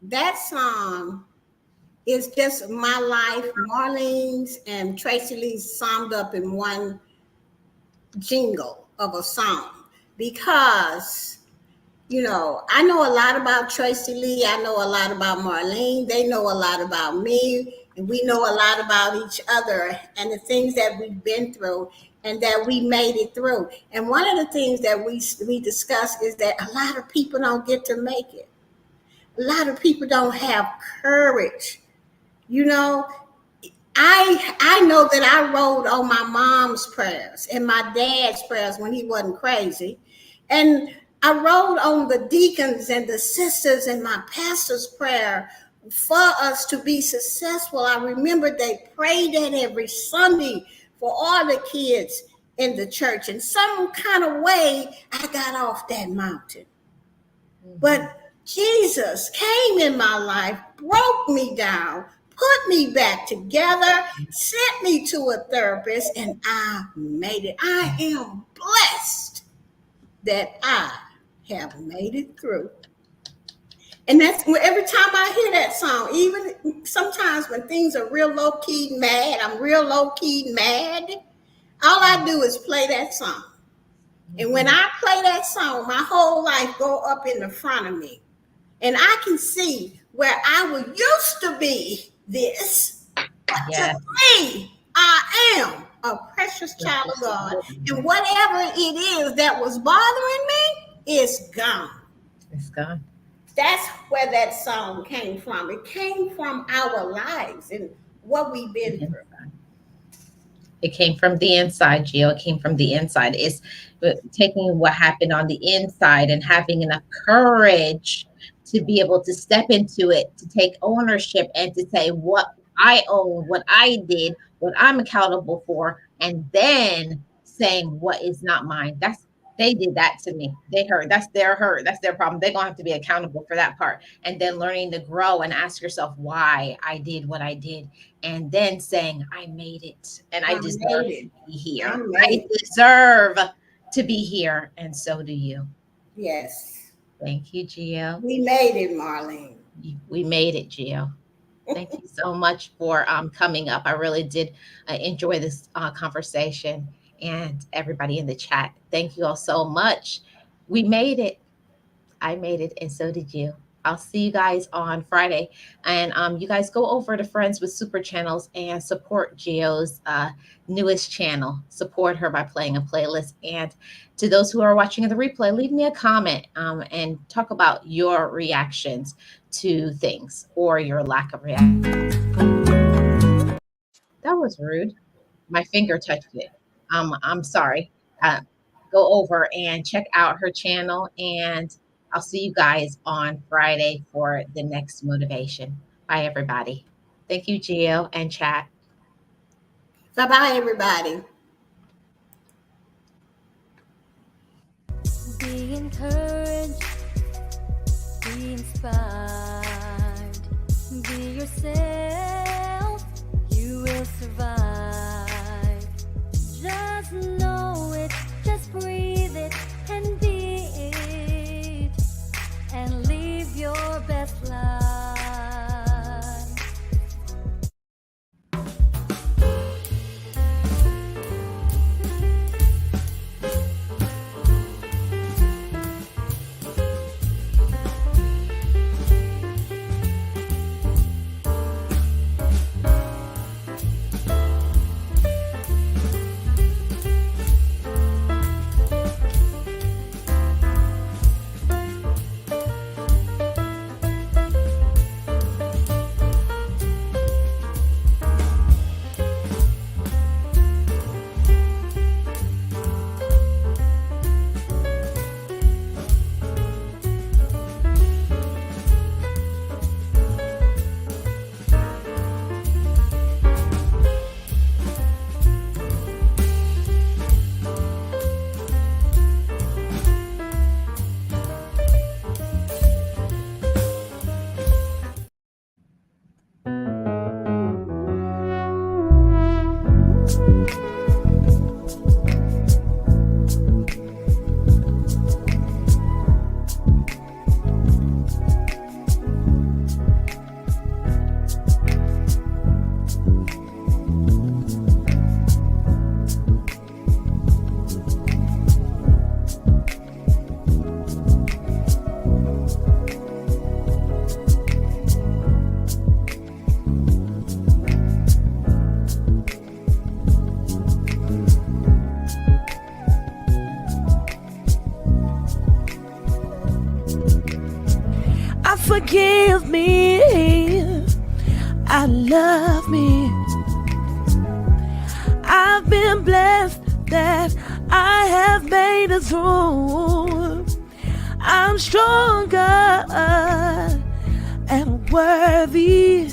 that song is just my life, Marlene's and Tracy Lee's summed up in one jingle of a song. Because I know a lot about Tracy Lee. I know a lot about Marlene. They know a lot about me. And we know a lot about each other and the things that we've been through and that we made it through. And one of the things that we discuss is that a lot of people don't get to make it. A lot of people don't have courage. You know, I know that I wrote on my mom's prayers and my dad's prayers when he wasn't crazy. And I wrote on the deacons and the sisters and my pastor's prayer for us to be successful. I remember they prayed that every Sunday for all the kids in the church. In some kind of way, I got off that mountain. Mhm. But Jesus came in my life, broke me down, put me back together, sent me to a therapist, and I made it. I am blessed that I have made it through. And that's every time I hear that song, even sometimes when things are real low key mad, I'm real low key mad. All I do is play that song. And when I play that song, my whole life go up in the front of me. And I can see where I would used to be this. But Yes. to me, I am a precious child of God. And whatever it is that was bothering me is gone. It's gone. That's where that song came from. It came from our lives and what we've been through. It came from the inside, Gio. It came from the inside. It's taking what happened on the inside and having enough courage to be able to step into it, to take ownership and to say what I own, what I did, what I'm accountable for, and then saying what is not mine. They did that to me. They hurt. That's their hurt. That's their problem. They're going to have to be accountable for that part. And then learning to grow and ask yourself why I did what I did. And then saying, I made it. And I deserve to be here. I deserve to be here. And so do you. Yes. Thank you, Gio. We made it, Marlene. We made it, Gio. Thank you so much for coming up. I really did enjoy this conversation. And everybody in the chat, thank you all so much. We made it. I made it, and so did you. I'll see you guys on Friday. And you guys go over to Friends with Super Channels and support Gio's newest channel. Support her by playing a playlist. And to those who are watching the replay, leave me a comment and talk about your reactions to things or your lack of reaction. That was rude. My finger touched it. I'm sorry. Go over and check out her channel, and I'll see you guys on Friday for the next motivation. Bye, everybody. Thank you, Gio and chat. Bye-bye, everybody. Be encouraged, be inspired, be yourself, you will survive. Just know it, just breathe it, and be it, and live your best life. Forgive me, I love me. I've been blessed that I have made it through. I'm stronger and worthy.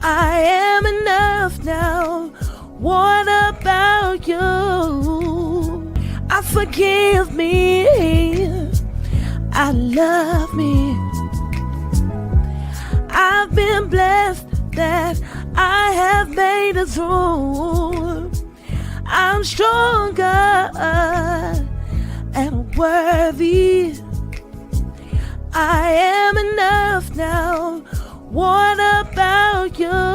I am enough now. What about you? I forgive me, I love me. I've been blessed that I have made it through. I'm stronger and worthy. I am enough now. What about you?